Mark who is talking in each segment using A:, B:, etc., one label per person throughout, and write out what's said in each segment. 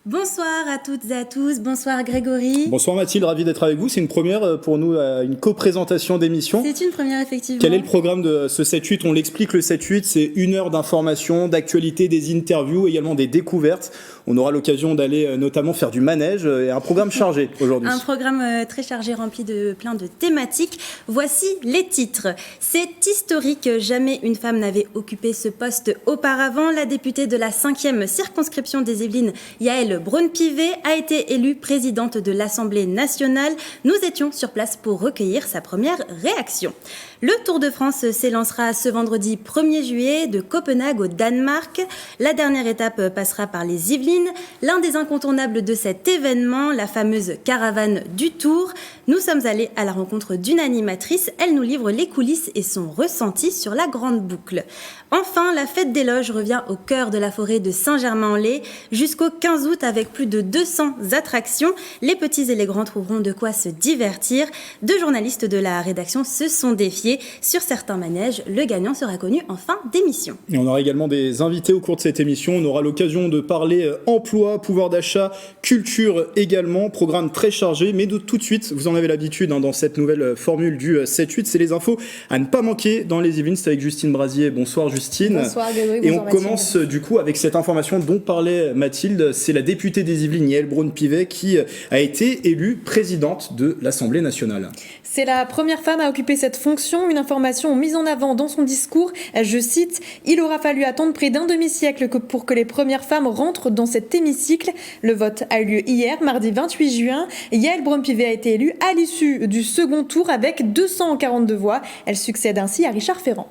A: Bonsoir à toutes et à tous, bonsoir Grégory.
B: Bonsoir Mathilde, ravi d'être avec vous. C'est une première pour nous, une co-présentation d'émission.
A: C'est une première effectivement.
B: Quel est le programme de ce 7-8 ? On l'explique, le 7-8, c'est 1 heure d'information, d'actualité, des interviews, également des découvertes. On aura l'occasion d'aller notamment faire du manège et un programme chargé aujourd'hui.
A: Un programme très chargé, rempli de plein de thématiques. Voici les titres. C'est historique, jamais une femme n'avait occupé ce poste auparavant. La députée de la 5e circonscription des Yvelines, Yaël Braun-Pivet, a été élue présidente de l'Assemblée nationale. Nous étions sur place pour recueillir sa première réaction. Le Tour de France s'élancera ce vendredi 1er juillet de Copenhague au Danemark. La dernière étape passera par les Yvelines. L'un des incontournables de cet événement, la fameuse caravane du Tour. Nous sommes allés à la rencontre d'une animatrice. Elle nous livre les coulisses et son ressenti sur la grande boucle. Enfin, la fête des loges revient au cœur de la forêt de Saint-Germain-en-Laye jusqu'au 15 août avec plus de 200 attractions. Les petits et les grands trouveront de quoi se divertir. 2 journalistes de la rédaction se sont défiés. Sur certains manèges, le gagnant sera connu en fin d'émission.
B: Et on aura également des invités au cours de cette émission. On aura l'occasion de parler emploi, pouvoir d'achat, culture également. Programme très chargé, mais tout de suite, vous en avez l'habitude dans cette nouvelle formule du 7-8, c'est les infos à ne pas manquer dans les Yvelines. C'est avec Justine Brasier. Bonsoir Justine.
C: Bonsoir Grégory,
B: et
C: bonsoir
B: on commence du coup avec cette information dont parlait Mathilde. C'est la députée des Yvelines, Yaël Braun-Pivet, qui a été élue présidente de l'Assemblée nationale.
C: C'est la première femme à occuper cette fonction, une information mise en avant dans son discours. Je cite, « Il aura fallu attendre près d'un demi-siècle pour que les premières femmes rentrent dans cet hémicycle. » Le vote a eu lieu hier, mardi 28 juin. Yaël Braun-Pivet a été élue à l'issue du second tour avec 242 voix. Elle succède ainsi à Richard Ferrand.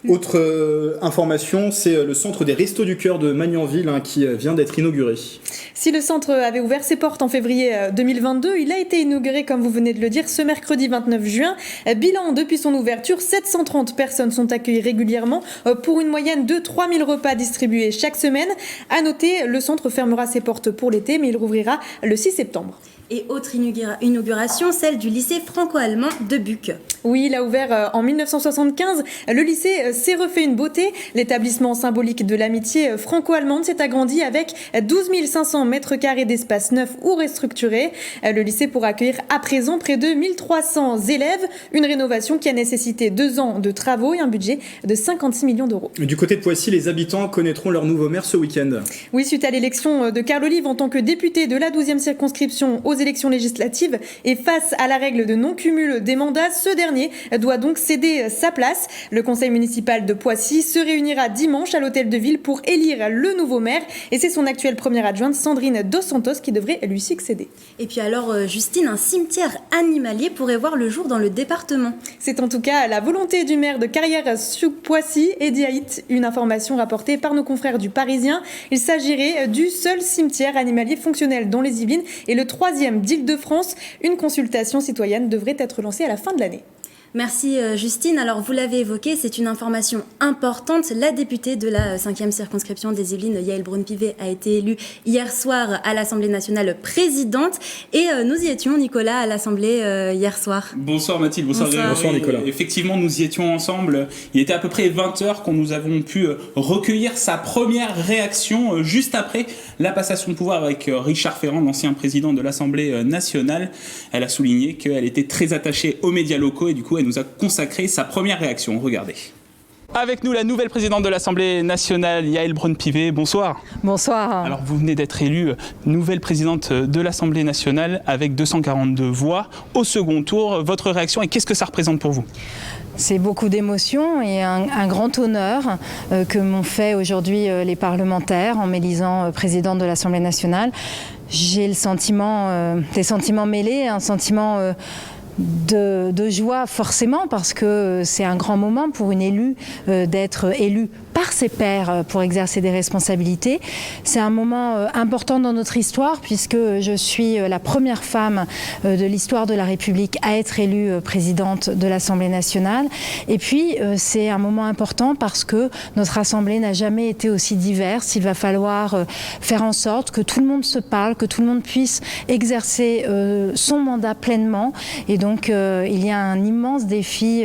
B: Autre information, c'est le centre des Restos du Cœur de Magnanville qui vient d'être inauguré.
C: Si le centre avait ouvert ses portes en février 2022, il a été inauguré, comme vous venez de le dire, ce mercredi 29 juin. Bilan, depuis son ouverture, 730 personnes sont accueillies régulièrement pour une moyenne de 3000 repas distribués chaque semaine. À noter, le centre fermera ses portes pour l'été, mais il rouvrira le 6 septembre.
A: Et autre inauguration, celle du lycée franco-allemand de Buc.
C: Oui, il a ouvert en 1975. Le lycée s'est refait une beauté. L'établissement symbolique de l'amitié franco-allemande s'est agrandi avec 12 500 mètres carrés d'espace neuf ou restructuré. Le lycée pourra accueillir à présent près de 1300 élèves. Une rénovation qui a nécessité 2 ans de travaux et un budget de 56 millions d'euros.
B: Du côté de Poissy, les habitants connaîtront leur nouveau maire ce week-end.
C: Oui, suite à l'élection de Carl Olive en tant que député de la 12e circonscription aux élections législatives et face à la règle de non-cumul des mandats, ce dernier doit donc céder sa place. Le conseil municipal de Poissy se réunira dimanche à l'hôtel de ville pour élire le nouveau maire et c'est son actuelle première adjointe Sandrine Dos Santos qui devrait lui succéder.
A: Et puis alors Justine, un cimetière animalier pourrait voir le jour dans le département.
C: C'est en tout cas la volonté du maire de Carrières-sous-Poissy, Eddy Haït, une information rapportée par nos confrères du Parisien. Il s'agirait du seul cimetière animalier fonctionnel dans les Yvelines et le 3e d'Île-de-France. Une consultation citoyenne devrait être lancée à la fin de l'année.
A: Merci Justine. Alors vous l'avez évoqué, c'est une information importante. La députée de la 5e circonscription des Yvelines, Yaël Braun-Pivet, a été élue hier soir à l'Assemblée nationale présidente. Et nous y étions, Nicolas, à l'Assemblée hier soir.
D: Bonsoir Mathilde, bonsoir Grégory.
B: Bonsoir Nicolas.
D: Effectivement, nous y étions ensemble. Il était à peu près 20h quand nous avons pu recueillir sa première réaction juste après la passation de pouvoir avec Richard Ferrand, l'ancien président de l'Assemblée nationale. Elle a souligné qu'elle était très attachée aux médias locaux et du coup, elle nous a consacré sa première réaction. Regardez. Avec nous, la nouvelle présidente de l'Assemblée nationale, Yaël Braun-Pivet. Bonsoir.
E: Bonsoir.
D: Alors, vous venez d'être élue nouvelle présidente de l'Assemblée nationale avec 242 voix au second tour. Votre réaction et qu'est-ce que ça représente pour vous ?
E: C'est beaucoup d'émotions et un grand honneur que m'ont fait aujourd'hui les parlementaires en m'élisant présidente de l'Assemblée nationale. J'ai le sentiment, des sentiments mêlés, un sentiment de joie forcément parce que c'est un grand moment pour une élue d'être élue par ses pairs pour exercer des responsabilités. C'est un moment important dans notre histoire puisque je suis la première femme de l'histoire de la République à être élue présidente de l'Assemblée nationale. Et puis c'est un moment important parce que notre Assemblée n'a jamais été aussi diverse. Il va falloir faire en sorte que tout le monde se parle, que tout le monde puisse exercer son mandat pleinement. Et donc il y a un immense défi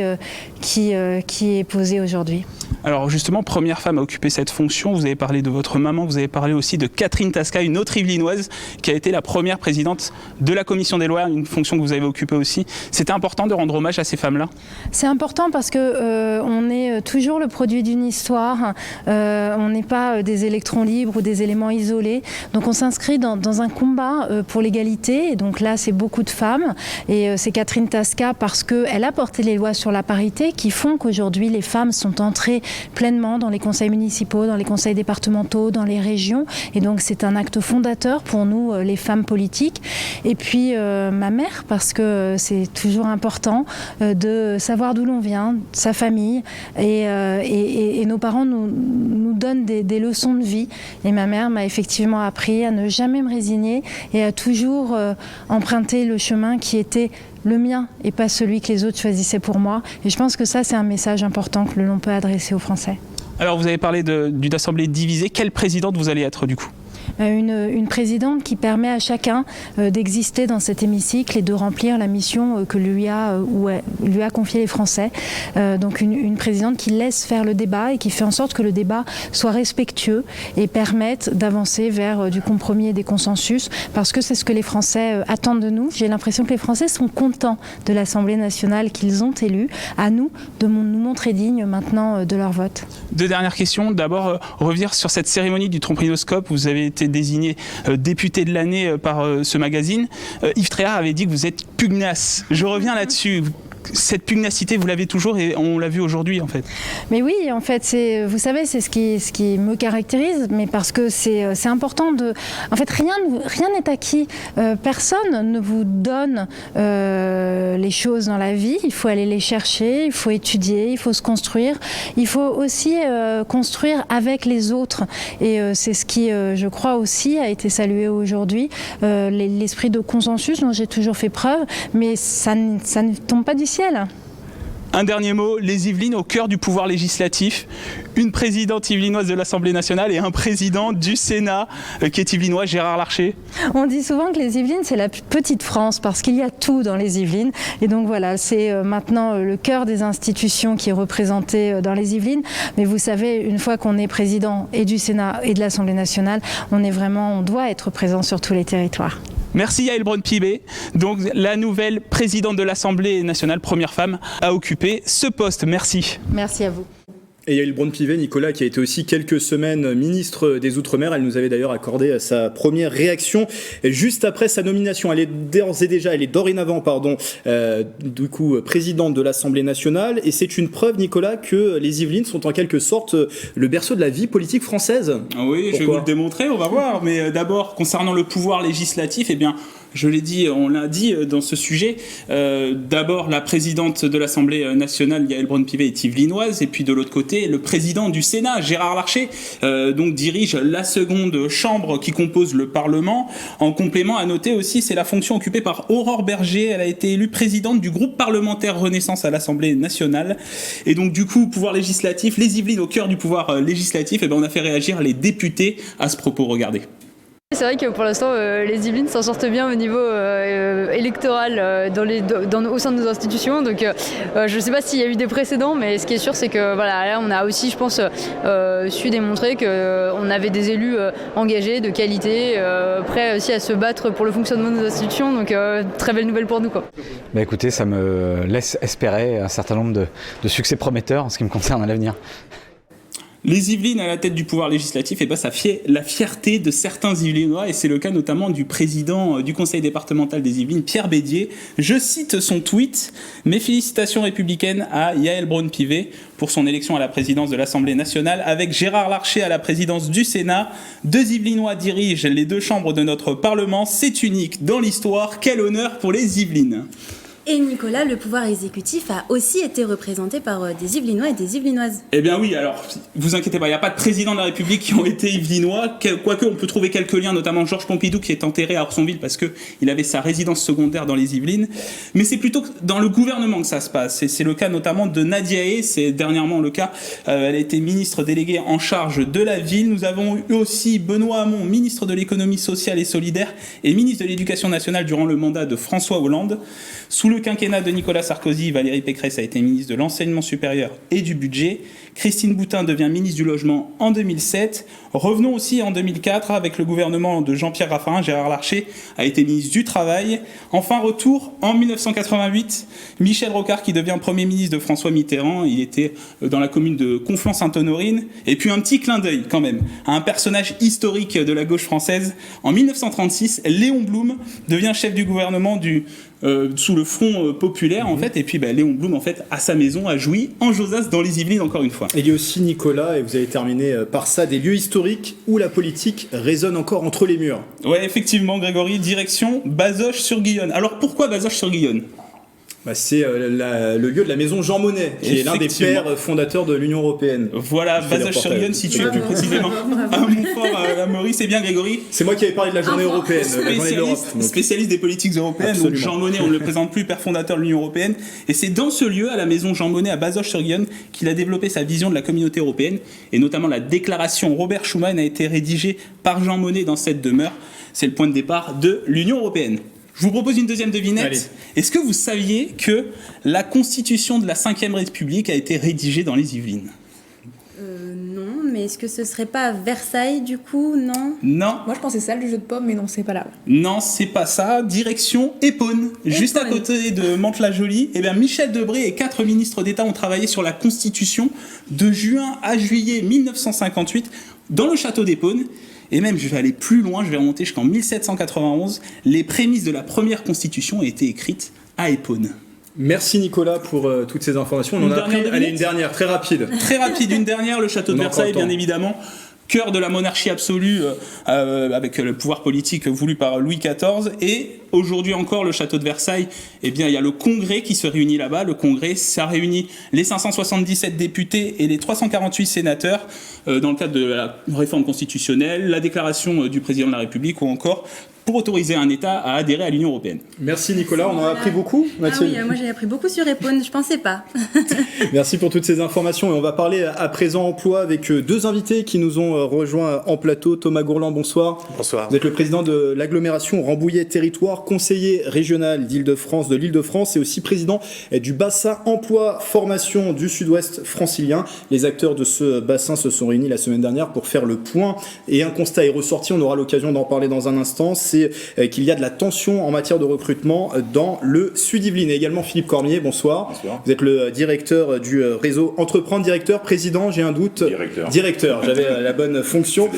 E: qui est posé aujourd'hui.
D: Alors justement, première femme à occuper cette fonction, vous avez parlé de votre maman, vous avez parlé aussi de Catherine Tasca, une autre Yvelinoise qui a été la première présidente de la commission des lois, une fonction que vous avez occupée aussi. C'était important de rendre hommage à ces femmes-là?
E: C'est important parce que on est toujours le produit d'une histoire, on n'est pas des électrons libres ou des éléments isolés, donc on s'inscrit dans un combat pour l'égalité, et donc là c'est beaucoup de femmes, et c'est Catherine Tasca parce qu'elle a porté les lois sur la parité qui font qu'aujourd'hui les femmes sont entrées pleinement dans les conseils municipaux, dans les conseils départementaux, dans les régions, et donc c'est un acte fondateur pour nous les femmes politiques. Et puis ma mère, parce que c'est toujours important de savoir d'où l'on vient, sa famille, et nos parents nous donnent des leçons de vie, et ma mère m'a effectivement appris à ne jamais me résigner et à toujours emprunter le chemin qui était le mien et pas celui que les autres choisissaient pour moi. Et je pense que ça, c'est un message important que l'on peut adresser aux Français.
D: Alors vous avez parlé d'une assemblée divisée. Quelle présidente vous allez être du coup ?
E: Une présidente qui permet à chacun d'exister dans cet hémicycle et de remplir la mission que lui a confié les Français. Donc une présidente qui laisse faire le débat et qui fait en sorte que le débat soit respectueux et permette d'avancer vers du compromis et des consensus, parce que c'est ce que les Français attendent de nous. J'ai l'impression que les Français sont contents de l'Assemblée nationale qu'ils ont élue. À nous de nous montrer dignes maintenant de leur vote.
D: Deux dernières questions. D'abord, revenir sur cette cérémonie du trompinoscope. Vous avez été désigné député de l'année par ce magazine. Yves Tréhard avait dit que vous êtes pugnace. Je reviens là-dessus. Cette pugnacité, vous l'avez toujours et on l'a vu aujourd'hui en fait.
E: Mais oui, en fait, vous savez, c'est ce qui me caractérise, mais parce que c'est important de... En fait, rien n'est acquis. Personne ne vous donne les choses dans la vie. Il faut aller les chercher, il faut étudier, il faut se construire. Il faut aussi construire avec les autres. Et c'est ce qui, je crois aussi, a été salué aujourd'hui. L'esprit de consensus dont j'ai toujours fait preuve, mais ça ne tombe pas du ciel.
D: Un dernier mot, les Yvelines au cœur du pouvoir législatif, une présidente yvelinoise de l'Assemblée nationale et un président du Sénat qui est yvelinois, Gérard Larcher.
E: On dit souvent que les Yvelines c'est la petite France parce qu'il y a tout dans les Yvelines, et donc voilà, c'est maintenant le cœur des institutions qui est représenté dans les Yvelines. Mais vous savez, une fois qu'on est président et du Sénat et de l'Assemblée nationale, on doit être présent sur tous les territoires.
D: Merci Yaël Braun-Pivet, donc la nouvelle présidente de l'Assemblée nationale, première femme à occuper ce poste. Merci.
E: Merci à vous.
B: Et Yaël Braun-Pivet, Nicolas, qui a été aussi quelques semaines ministre des Outre-mer, elle nous avait d'ailleurs accordé sa première réaction juste après sa nomination. Elle est dorénavant, du coup, présidente de l'Assemblée nationale, et c'est une preuve, Nicolas, que les Yvelines sont en quelque sorte le berceau de la vie politique française.
D: Oui, pourquoi ? Je vais vous le démontrer, on va voir. Mais d'abord, concernant le pouvoir législatif, eh bien, je l'ai dit, on l'a dit dans ce sujet. D'abord, la présidente de l'Assemblée nationale, Yaël Braun-Pivet, est yvelinoise, et puis de l'autre côté, le président du Sénat, Gérard Larcher, donc dirige la seconde chambre qui compose le Parlement. En complément, à noter aussi, c'est la fonction occupée par Aurore Bergé. Elle a été élue présidente du groupe parlementaire Renaissance à l'Assemblée nationale. Et donc, du coup, pouvoir législatif, les Yvelines au cœur du pouvoir législatif, et ben, on a fait réagir les députés à ce propos. Regardez.
F: C'est vrai que pour l'instant, les Yvelines s'en sortent bien au niveau électoral au sein de nos institutions. Donc, je ne sais pas s'il y a eu des précédents, mais ce qui est sûr, c'est que voilà, là, on a aussi, je pense, su démontrer qu'on avait des élus engagés, de qualité, prêts aussi à se battre pour le fonctionnement de nos institutions. Donc, très belle nouvelle pour nous, quoi.
G: Bah écoutez, ça me laisse espérer un certain nombre de succès prometteurs en ce qui me concerne à l'avenir.
D: Les Yvelines à la tête du pouvoir législatif, et ben ça fait la fierté de certains Yvelinois, et c'est le cas notamment du président du conseil départemental des Yvelines, Pierre Bédier. Je cite son tweet: « Mes félicitations républicaines à Yaël Braun-Pivet pour son élection à la présidence de l'Assemblée nationale. Avec Gérard Larcher à la présidence du Sénat, deux Yvelinois dirigent les deux chambres de notre Parlement. C'est unique dans l'histoire. Quel honneur pour les Yvelines !»
A: Et Nicolas, le pouvoir exécutif a aussi été représenté par des Yvelinois et des Yvelinoises.
D: Eh bien oui, alors, vous inquiétez pas, il n'y a pas de président de la République qui ont été Yvelinois, quoique on peut trouver quelques liens, notamment Georges Pompidou qui est enterré à Orsonville parce qu'il avait sa résidence secondaire dans les Yvelines. Mais c'est plutôt dans le gouvernement que ça se passe. Et c'est le cas notamment de Nadia Hay, c'est dernièrement le cas. Elle a été ministre déléguée en charge de la ville. Nous avons eu aussi Benoît Hamon, ministre de l'économie sociale et solidaire et ministre de l'éducation nationale durant le mandat de François Hollande, sous le quinquennat de Nicolas Sarkozy, Valérie Pécresse a été ministre de l'Enseignement supérieur et du Budget. Christine Boutin devient ministre du Logement en 2007. Revenons aussi en 2004 avec le gouvernement de Jean-Pierre Raffarin. Gérard Larcher a été ministre du Travail. Enfin, retour en 1988. Michel Rocard qui devient Premier ministre de François Mitterrand. Il était dans la commune de Conflans-Sainte-Honorine. Et puis un petit clin d'œil quand même à un personnage historique de la gauche française. En 1936, Léon Blum devient chef du gouvernement sous le Front populaire en fait. Et puis Léon Blum en fait à sa maison à Jouy en Josas dans les Yvelines encore une fois.
B: Et il y a aussi Nicolas, et vous allez terminer par ça, des lieux historiques où la politique résonne encore entre les murs.
D: Ouais, effectivement, Grégory, direction Bazoches-sur-Guyonne. Alors pourquoi Bazoches-sur-Guyonne ?
B: C'est le lieu de la maison Jean Monnet, qui est l'un des pères fondateurs de l'Union Européenne.
D: Voilà, Bazoches-sur-Guyonne, situé plus précisément à Montfort-la-Maurice. C'est bien, Grégory ?
B: C'est moi qui avais parlé de la journée européenne, la journée de l'Europe.
D: Spécialiste des politiques européennes. Donc Jean Monnet, on ne le présente plus, père fondateur de l'Union Européenne. Et c'est dans ce lieu, à la maison Jean Monnet, à Bazoches-sur-Guyonne, qu'il a développé sa vision de la communauté européenne. Et notamment la déclaration Robert Schuman a été rédigée par Jean Monnet dans cette demeure. C'est le point de départ de l'Union Européenne. Je vous propose une deuxième devinette.
B: Allez.
D: Est-ce que vous saviez que la constitution de la Ve République a été rédigée dans les Yvelines ?
A: Non, mais est-ce que ce serait pas à Versailles du coup ? Non.
D: Non.
C: Moi, je pensais ça, le jeu de pommes, mais non, c'est pas là.
D: Non, c'est pas ça. Direction Épône, juste à côté de Mantes-la-Jolie. Eh bien, Michel Debré et 4 ministres d'État ont travaillé sur la Constitution de juin à juillet 1958 dans le château d'Épône. Et même, je vais aller plus loin, je vais remonter jusqu'en 1791. Les prémices de la première Constitution ont été écrites à Épône.
B: Merci Nicolas pour toutes ces informations. On en a appris. Allez, une dernière, très rapide.
D: Très rapide, une dernière, le château de Versailles, bien évidemment. Cœur de la monarchie absolue avec le pouvoir politique voulu par Louis XIV. Et aujourd'hui encore, le château de Versailles, eh bien, il y a le Congrès qui se réunit là-bas. Le Congrès, ça réunit les 577 députés et les 348 sénateurs dans le cadre de la réforme constitutionnelle, la déclaration du président de la République ou encore pour autoriser un État à adhérer à l'Union européenne.
B: Merci Nicolas, on en a appris beaucoup, Mathilde.
A: Ah oui, moi j'ai appris beaucoup sur Épône, je pensais pas.
B: Merci pour toutes ces informations et on va parler à présent emploi avec 2 invités qui nous ont rejoints en plateau. Thomas Gourland, bonsoir.
H: Bonsoir.
B: Vous êtes le président de l'agglomération Rambouillet Territoire, conseiller régional de l'Île-de-France et aussi président du bassin emploi formation du sud-ouest francilien. Les acteurs de ce bassin se sont réunis la semaine dernière pour faire le point et un constat est ressorti, on aura l'occasion d'en parler dans un instant, c'est qu'il y a de la tension en matière de recrutement dans le Sud-Yvelines. Et également Philippe Cormier, bonsoir.
H: Bonsoir.
B: Vous êtes le directeur du réseau Entreprendre, directeur, président, j'ai un doute. Directeur, j'avais la bonne fonction.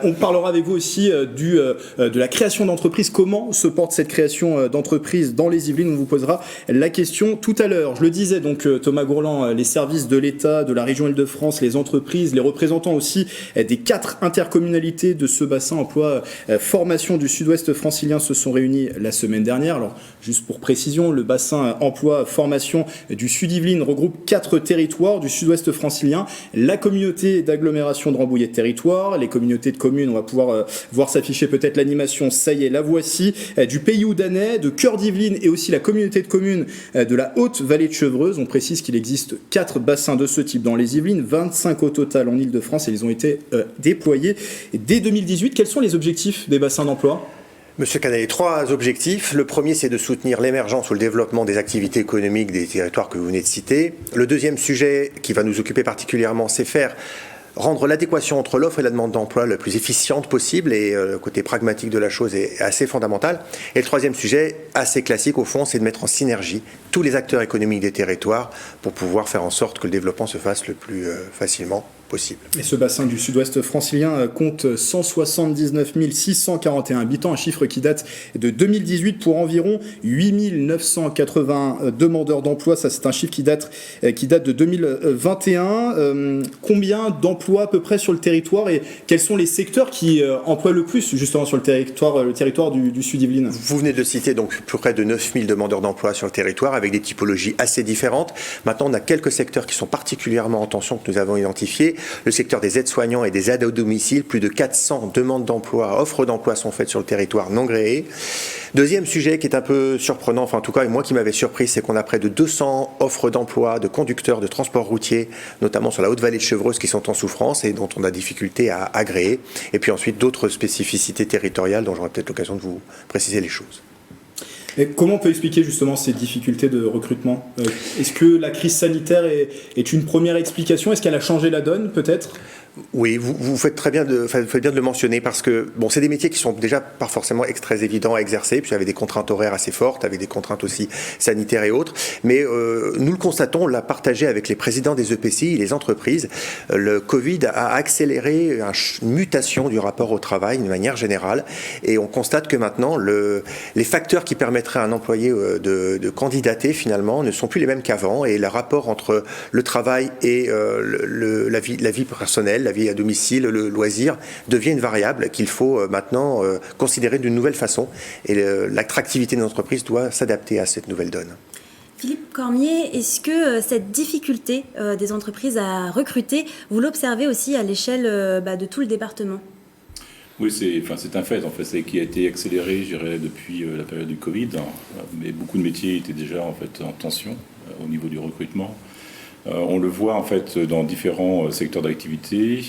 B: On parlera avec vous aussi de la création d'entreprises. Comment se porte cette création d'entreprises dans les Yvelines ? On vous posera la question tout à l'heure. Je le disais, donc Thomas Gourland, les services de l'État, de la région Île-de-France, les entreprises, les représentants aussi des 4 intercommunalités de ce bassin emploi formation du sud-ouest francilien se sont réunis la semaine dernière. Alors, juste pour précision, le bassin emploi formation du Sud-Yvelines regroupe 4 territoires du sud-ouest francilien, la communauté d'agglomération de Rambouillet Territoire, les communautés de communes, on va pouvoir voir s'afficher peut-être l'animation, ça y est, la voici, du Pays Houdanais, de Cœur d'Yvelines et aussi la communauté de communes de la Haute-Vallée de Chevreuse. On précise qu'il existe 4 bassins de ce type dans les Yvelines, 25 au total en Île-de-France et ils ont été déployés dès 2018. Quels sont les objectifs des bassins d'emploi ?
H: Monsieur Canal, 3 objectifs. Le premier, c'est de soutenir l'émergence ou le développement des activités économiques des territoires que vous venez de citer. Le deuxième sujet qui va nous occuper particulièrement, c'est rendre l'adéquation entre l'offre et la demande d'emploi le plus efficiente possible et le côté pragmatique de la chose est assez fondamental. Et le troisième sujet, assez classique au fond, c'est de mettre en synergie tous les acteurs économiques des territoires pour pouvoir faire en sorte que le développement se fasse le plus facilement possible.
B: Et ce bassin du sud-ouest francilien compte 179 641 habitants, un chiffre qui date de 2018 pour environ 8 980 demandeurs d'emploi. Ça, c'est un chiffre qui date de 2021. Combien d'emplois à peu près sur le territoire et quels sont les secteurs qui emploient le plus justement sur le territoire du Sud-Yvelines ?
H: Vous venez de citer donc près de 9 000 demandeurs d'emploi sur le territoire avec des typologies assez différentes. Maintenant, on a quelques secteurs qui sont particulièrement en tension que nous avons identifiés. Le secteur des aides-soignants et des aides au domicile, plus de 400 demandes d'emploi, offres d'emploi sont faites sur le territoire non gréé. Deuxième sujet qui est un peu surprenant, enfin en tout cas moi qui m'avait surpris, c'est qu'on a près de 200 offres d'emploi de conducteurs de transport routier, notamment sur la Haute-Vallée de Chevreuse qui sont en souffrance et dont on a difficulté à agréer. Et puis ensuite d'autres spécificités territoriales dont j'aurai peut-être l'occasion de vous préciser les choses.
B: Et comment on peut expliquer justement ces difficultés de recrutement ? Est-ce que la crise sanitaire est une première explication ? Est-ce qu'elle a changé la donne peut-être ?
H: Oui, vous faites très bien vous faites bien de le mentionner parce que bon, c'est des métiers qui sont déjà pas forcément très évidents à exercer, puis avec des contraintes horaires assez fortes, avec des contraintes aussi sanitaires et autres. Mais nous le constatons, on l'a partagé avec les présidents des EPCI et les entreprises. Le Covid a accéléré une mutation du rapport au travail de manière générale, et on constate que maintenant les facteurs qui permettraient à un employé de candidater finalement ne sont plus les mêmes qu'avant, et le rapport entre le travail et la vie personnelle, la vie à domicile, le loisir, devient une variable qu'il faut maintenant considérer d'une nouvelle façon. Et l'attractivité de l'entreprise doit s'adapter à cette nouvelle donne.
A: Philippe Cormier, est-ce que cette difficulté des entreprises à recruter, vous l'observez aussi à l'échelle de tout le département ?
I: Oui, c'est un fait, en fait, c'est qui a été accéléré, je dirais, depuis la période du Covid, mais beaucoup de métiers étaient déjà en fait en tension au niveau du recrutement. On le voit en fait dans différents secteurs d'activité,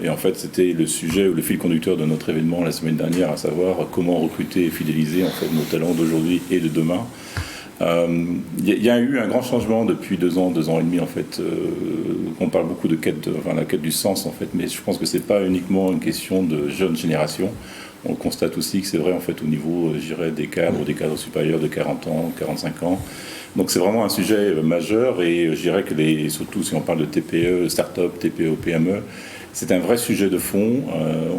I: et en fait c'était le sujet ou le fil conducteur de notre événement la semaine dernière, à savoir comment recruter et fidéliser en fait nos talents d'aujourd'hui et de demain. Il y a eu un grand changement depuis 2 ans et demi en fait. On parle beaucoup de la quête du sens en fait, mais je pense que c'est pas uniquement une question de jeune génération. On constate aussi que c'est vrai en fait au niveau, je dirais, des cadres supérieurs de 40 ans, 45 ans. Donc c'est vraiment un sujet majeur, et je dirais que surtout si on parle de TPE, start-up, TPE, PME, c'est un vrai sujet de fond.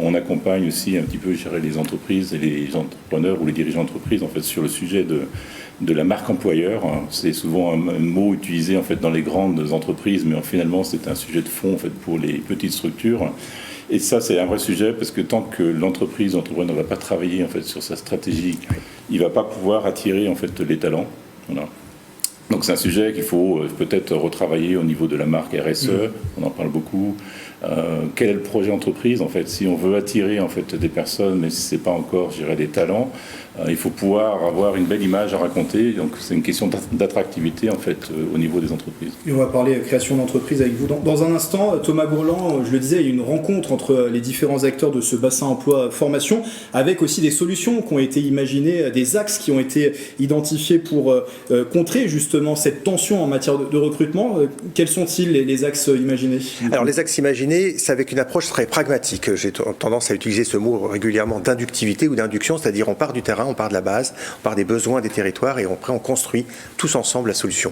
I: On accompagne aussi un petit peu, je dirais, les entreprises et les entrepreneurs ou les dirigeants d'entreprise en fait sur le sujet de la marque employeur. C'est souvent un mot utilisé en fait dans les grandes entreprises, mais finalement c'est un sujet de fond en fait pour les petites structures. Et ça, c'est un vrai sujet, parce que tant que l'entrepreneur ne va pas travailler en fait sur sa stratégie, il ne va pas pouvoir attirer en fait les talents. Voilà. Donc c'est un sujet qu'il faut peut-être retravailler au niveau de la marque RSE. On en parle beaucoup. Quel est le projet entreprise en fait? Si on veut attirer en fait des personnes, mais si c'est pas encore, je dirais, des talents, il faut pouvoir avoir une belle image à raconter. Donc c'est une question d'attractivité en fait au niveau des entreprises.
B: Et on va parler création d'entreprise avec vous dans un instant. Thomas Gourland, je le disais, il y a une rencontre entre les différents acteurs de ce bassin emploi formation, avec aussi des solutions qui ont été imaginées, des axes qui ont été identifiés pour contrer justement cette tension en matière de recrutement. Quels sont-ils les axes imaginés?
H: Alors les axes imaginés, c'est avec une approche très pragmatique. J'ai tendance à utiliser ce mot régulièrement, d'inductivité ou d'induction, c'est-à-dire on part du terrain, on part de la base, on part des besoins des territoires, et après on construit tous ensemble la solution.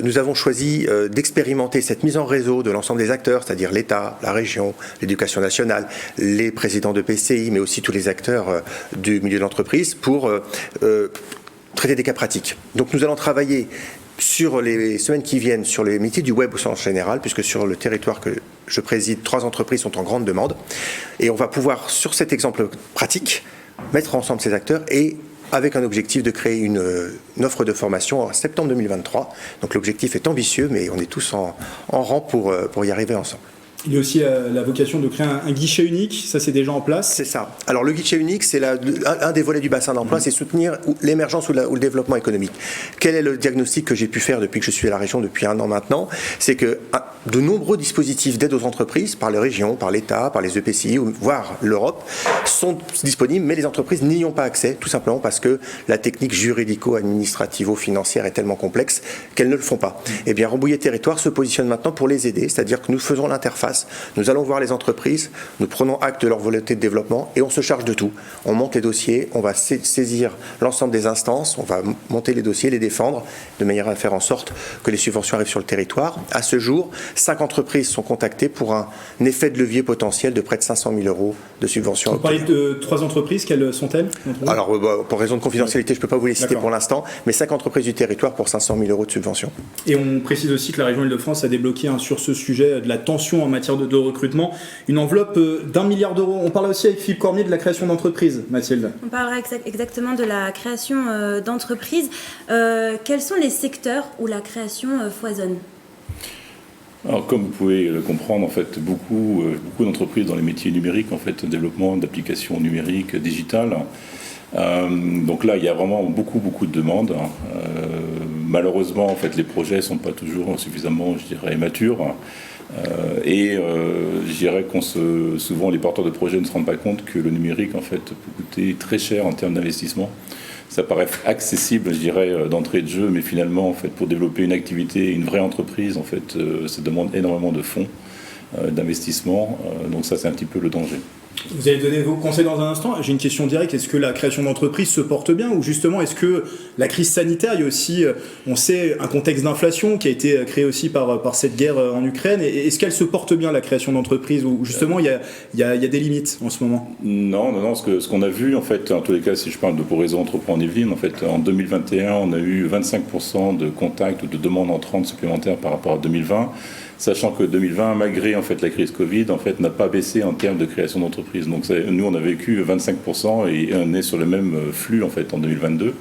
H: Nous avons choisi d'expérimenter cette mise en réseau de l'ensemble des acteurs, c'est-à-dire l'État, la région, l'éducation nationale, les présidents de PCI, mais aussi tous les acteurs du milieu de l'entreprise, pour traiter des cas pratiques. Donc nous allons travailler sur les semaines qui viennent sur les métiers du web au sens général, puisque sur le territoire que je préside, 3 entreprises sont en grande demande, et on va pouvoir, sur cet exemple pratique, mettre ensemble ces acteurs, et avec un objectif de créer une offre de formation en septembre 2023. Donc l'objectif est ambitieux, mais on est tous en rang pour y arriver ensemble.
B: Il y a aussi la vocation de créer un guichet unique, ça c'est déjà en place.
H: C'est ça. Alors le guichet unique, c'est un des volets du bassin d'emploi, c'est soutenir l'émergence ou le développement économique. Quel est le diagnostic que j'ai pu faire depuis que je suis à la région depuis 1 an maintenant? C'est que de nombreux dispositifs d'aide aux entreprises, par les régions, par l'État, par les EPCI, voire l'Europe, sont disponibles, mais les entreprises n'y ont pas accès, tout simplement parce que la technique juridico-administrativo-financière est tellement complexe qu'elles ne le font pas. Eh bien, Rambouillet Territoire se positionne maintenant pour les aider, c'est-à-dire que nous faisons l'interface. Nous allons voir les entreprises, nous prenons acte de leur volonté de développement et on se charge de tout. On monte les dossiers, on va saisir l'ensemble des instances, on va monter les dossiers, les défendre, de manière à faire en sorte que les subventions arrivent sur le territoire. À ce jour, 5 entreprises sont contactées pour un effet de levier potentiel de près de 500 000 € de subventions.
B: Vous parlez de 3 entreprises, quelles sont-elles?
H: Alors, pour raison de confidentialité, je ne peux pas vous les citer pour l'instant, mais 5 entreprises du territoire pour 500 000 € de subventions.
B: Et on précise aussi que la région Île-de-France a débloqué sur ce sujet de la tension en matière de recrutement, une enveloppe d'1 milliard d'euros. On parle aussi avec Philippe Cormier de la création d'entreprises, Mathilde.
A: On parlera exactement de la création d'entreprises. Quels sont les secteurs où la création foisonne?
I: Alors, comme vous pouvez le comprendre, en fait, beaucoup d'entreprises dans les métiers numériques, en fait, développement d'applications numériques, digitales. Donc là, il y a vraiment beaucoup de demandes. Malheureusement, en fait, les projets ne sont pas toujours suffisamment, je dirais, matures. Je dirais souvent les porteurs de projets ne se rendent pas compte que le numérique en fait peut coûter très cher en termes d'investissement. Ça paraît accessible, je dirais, d'entrée de jeu, mais finalement, en fait, pour développer une activité, une vraie entreprise, en fait, ça demande énormément de fonds, d'investissement. Donc ça, c'est un petit peu le danger.
B: Vous allez donner vos conseils dans un instant. J'ai une question directe. Est-ce que la création d'entreprise se porte bien ou justement est-ce que la crise sanitaire, il y a aussi, on sait, un contexte d'inflation qui a été créé aussi par cette guerre en Ukraine. Et est-ce qu'elle se porte bien, la création d'entreprise ou justement il y a des limites en ce moment?
I: Non. Ce qu'on a vu, en fait, en tous les cas, si je parle de pour Réseau Entreprend en Yvelines, en fait, en 2021, on a eu 25% de contacts ou de demandes entrantes supplémentaires par rapport à 2020. Sachant que 2020, malgré en fait la crise Covid, en fait n'a pas baissé en termes de création d'entreprise. Donc nous, on a vécu 25% et on est sur le même flux en fait en 2022.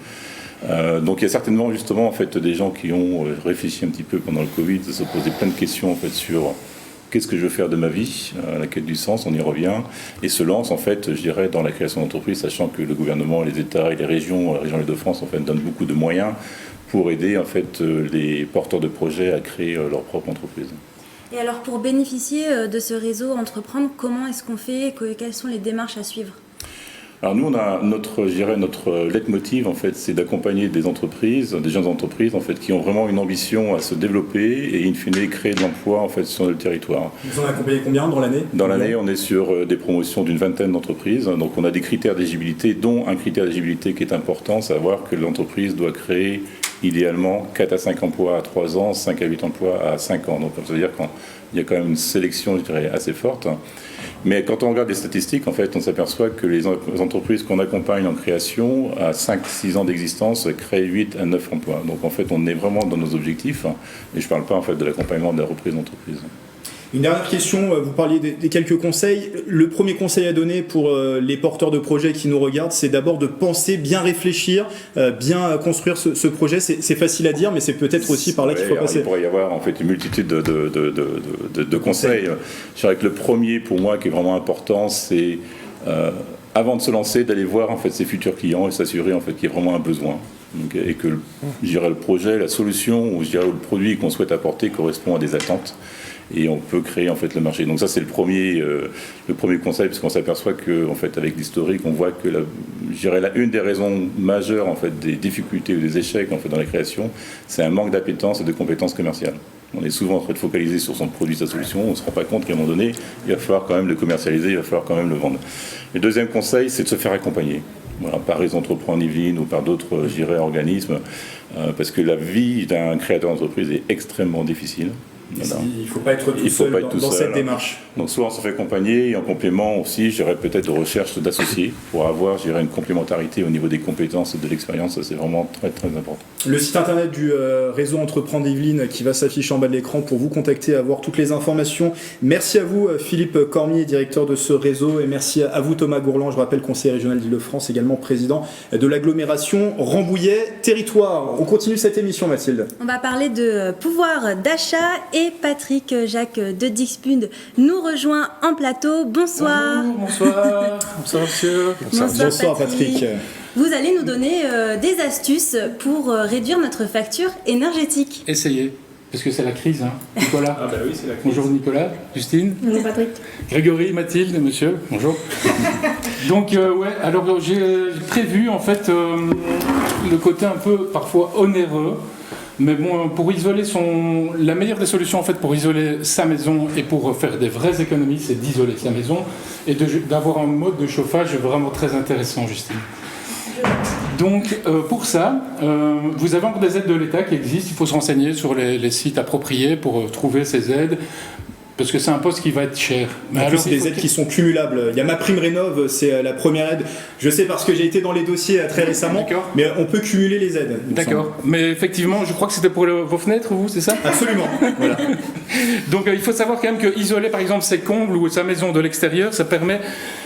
I: Donc il y a certainement justement en fait des gens qui ont réfléchi un petit peu pendant le Covid, se poser plein de questions en fait sur qu'est-ce que je veux faire de ma vie, la quête du sens, on y revient, et se lance en fait, je dirais, dans la création d'entreprise, sachant que le gouvernement, les États et les régions, la région Île-de-France en fait donnent beaucoup de moyens pour aider en fait les porteurs de projets à créer leur propre entreprise.
A: Et alors pour bénéficier de ce réseau Entreprendre, comment est-ce qu'on fait? Quelles sont les démarches à suivre?
I: Alors nous, on a notre leitmotiv en fait, c'est d'accompagner des entreprises, des jeunes entreprises en fait, qui ont vraiment une ambition à se développer et in fine créer de l'emploi en fait sur le territoire.
B: Vous en accompagnez combien dans l'année?
I: Dans l'année, on est sur des promotions d'une vingtaine d'entreprises. Donc on a des critères d'éligibilité, dont un critère d'éligibilité qui est important, savoir que l'entreprise doit créer idéalement 4 à 5 emplois à 3 ans, 5 à 8 emplois à 5 ans. Donc ça veut dire qu'il y a quand même une sélection, je dirais, assez forte. Mais quand on regarde les statistiques, en fait, on s'aperçoit que les entreprises qu'on accompagne en création, à 5-6 ans d'existence, créent 8 à 9 emplois. Donc en fait, on est vraiment dans nos objectifs. Et je ne parle pas en fait de l'accompagnement de la reprise d'entreprise.
B: Une dernière question, vous parliez des quelques conseils. Le premier conseil à donner pour les porteurs de projets qui nous regardent, c'est d'abord de penser, bien réfléchir, bien construire ce projet. C'est facile à dire, mais c'est peut-être aussi par là qu'il faut passer.
I: Il pourrait y avoir en fait une multitude de conseils. Je dirais que le premier, pour moi, qui est vraiment important, c'est avant de se lancer, d'aller voir en fait ses futurs clients et s'assurer en fait qu'il y a vraiment un besoin. Donc, et que je dirais, le projet, la solution ou je dirais, le produit qu'on souhaite apporter correspond à des attentes. Et on peut créer en fait le marché. Donc ça c'est le premier conseil, parce qu'on s'aperçoit que en fait avec l'historique on voit que une des raisons majeures en fait des difficultés ou des échecs en fait dans la création, c'est un manque d'appétence et de compétences commerciales. On est souvent en train de focaliser sur son produit, sa solution, on ne se rend pas compte qu'à un moment donné il va falloir quand même le commercialiser, il va falloir quand même le vendre. Le deuxième conseil, c'est de se faire accompagner. Voilà, par Réseau Entreprend en Yvelines ou par d'autres organismes, parce que la vie d'un créateur d'entreprise est extrêmement difficile.
B: Voilà. Il ne faut pas être tout seul dans cette démarche.
I: Donc soit on se fait accompagner et en complément aussi, j'irais peut-être de recherche d'associés pour avoir, une complémentarité au niveau des compétences et de l'expérience. Ça, c'est vraiment très très important.
B: Le site internet du réseau Entreprendre Yvelines qui va s'afficher en bas de l'écran pour vous contacter, avoir toutes les informations. Merci à vous Philippe Cormier, directeur de ce réseau, et merci à vous Thomas Gourland, je rappelle conseiller régional d'Île-de-France, également président de l'agglomération Rambouillet Territoire. On continue cette émission, Mathilde.
A: On va parler de pouvoir d'achat et Patrick Jacques de Dixpund nous rejoint en plateau. Bonsoir.
J: Bonsoir. Bonsoir monsieur.
B: Bonsoir Patrick.
A: Vous allez nous donner des astuces pour réduire notre facture énergétique.
J: Essayez, parce que c'est la crise, hein. Nicolas.
I: Ah bah oui, c'est la crise.
J: Bonjour Nicolas, Justine.
A: Bonjour Patrick.
J: Grégory, Mathilde, monsieur, bonjour. Donc alors j'ai prévu en fait le côté un peu parfois onéreux. Mais bon, pour isoler la meilleure des solutions en fait pour isoler sa maison et pour faire des vraies économies, c'est d'isoler sa maison et d'avoir un mode de chauffage vraiment très intéressant, Justine. Donc pour ça, vous avez encore des aides de l'État qui existent. Il faut se renseigner sur les sites appropriés pour trouver ces aides. Parce que c'est un poste qui va être cher.
B: Mais en plus, c'est des aides qui sont cumulables. Il y a ma prime rénov', c'est la première aide. Je sais parce que j'ai été dans les dossiers très récemment, mais on peut cumuler les aides.
J: D'accord. Mais effectivement, je crois que c'était pour vos fenêtres, vous, c'est ça ?
B: Absolument. Voilà.
J: Donc il faut savoir quand même que isoler par exemple ses combles ou sa maison de l'extérieur, ça permet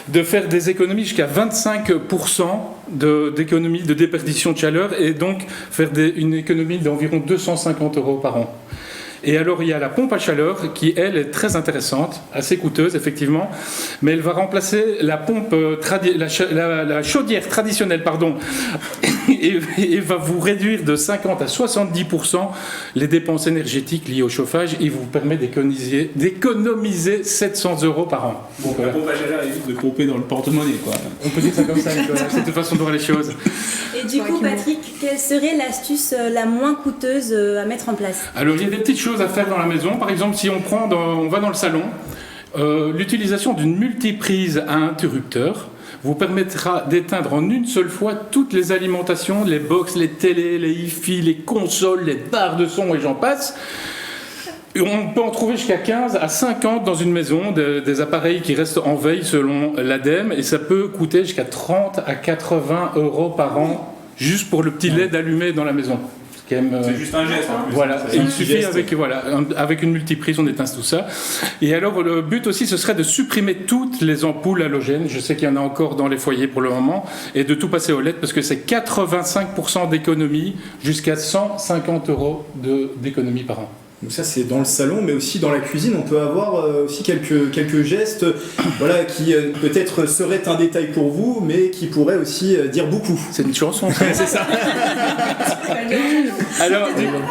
J: de faire des économies jusqu'à 25% d'économie de déperdition de chaleur et donc faire une économie d'environ 250 € par an. Et alors il y a la pompe à chaleur qui, elle, est très intéressante, assez coûteuse effectivement, mais elle va remplacer la pompe la chaudière traditionnelle, pardon, et va vous réduire de 50 à 70% les dépenses énergétiques liées au chauffage et vous permet d'économiser 700 € par an.
D: Donc la pompe à chaleur évite de pomper dans le porte-monnaie, quoi.
J: On peut dire ça comme ça, Nicolas. C'est une façon de voir les choses.
A: Et du coup, Patrick, quelle serait l'astuce la moins coûteuse à mettre en place?
J: Alors, il y a des petites choses à faire dans la maison. Par exemple, si on va dans le salon, l'utilisation d'une multiprise à interrupteur vous permettra d'éteindre en une seule fois toutes les alimentations, les box, les télés, les hi-fi, les consoles, les barres de son et j'en passe. On peut en trouver jusqu'à 15 à 50 dans une maison, des appareils qui restent en veille selon l'ADEME, et ça peut coûter jusqu'à 30 à 80 € par an, juste pour le petit LED allumé dans la maison.
D: C'est juste un geste en plus.
J: Voilà, et il suffit avec une multiprise, on éteint tout ça. Et alors le but aussi, ce serait de supprimer toutes les ampoules halogènes. Je sais qu'il y en a encore dans les foyers pour le moment, et de tout passer au LED parce que c'est 85% d'économie, jusqu'à 150 € d'économie par an.
B: Donc ça c'est dans le salon, mais aussi dans la cuisine, on peut avoir aussi quelques gestes voilà, qui peut-être seraient un détail pour vous, mais qui pourraient aussi dire beaucoup.
J: C'est une chanson.
B: C'est ça.
J: Alors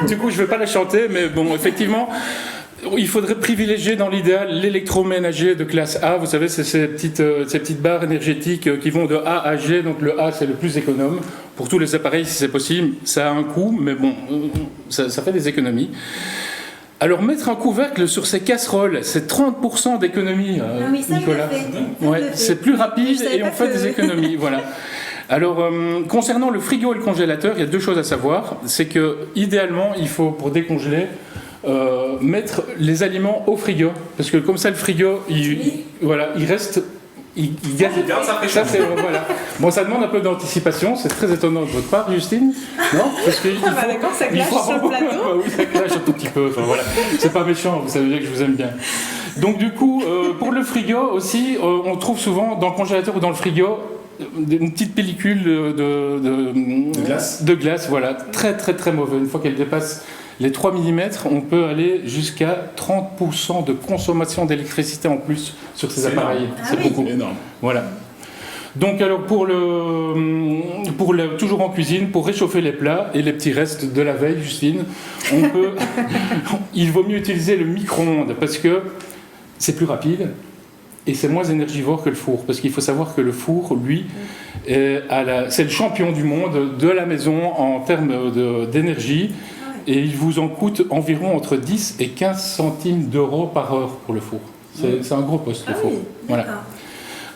J: du coup je ne vais pas la chanter, mais bon effectivement il faudrait privilégier dans l'idéal l'électroménager de classe A. Vous savez, c'est ces petites barres énergétiques qui vont de A à G. Donc le A, c'est le plus économe. Pour tous les appareils, si c'est possible, ça a un coût, mais bon, ça fait des économies. Alors mettre un couvercle sur ces casseroles, c'est 30% d'économie, Nicolas. C'est plus rapide et on fait des économies. Voilà. Alors, concernant le frigo et le congélateur, il y a deux choses à savoir. C'est que idéalement, il faut, pour décongeler, mettre les aliments au frigo, parce que comme ça, le frigo, il reste. Il garde
D: sa fraîcheur.
J: Voilà. Bon, ça demande un peu d'anticipation, c'est très étonnant de votre part, Justine. Non, parce que
C: d'accord, ça clash sur le plateau.
J: Oui, ça clash un tout petit peu. Enfin, voilà. C'est pas méchant, vous savez que je vous aime bien. Donc du coup, pour le frigo aussi, on trouve souvent dans le congélateur ou dans le frigo une petite pellicule de glace, voilà, très très très mauvais. Une fois qu'elle dépasse les 3 mm, on peut aller jusqu'à 30% de consommation d'électricité en plus sur ces appareils. C'est beaucoup.
D: Énorme.
J: Voilà. Donc alors toujours en cuisine, pour réchauffer les plats et les petits restes de la veille, Justine, il vaut mieux utiliser le micro-ondes parce que c'est plus rapide et c'est moins énergivore que le four. Parce qu'il faut savoir que le four, lui, c'est le champion du monde de la maison en termes d'énergie. Et il vous en coûte environ entre 10 et 15 centimes d'euros par heure pour le four. C'est un gros poste, le four. Voilà.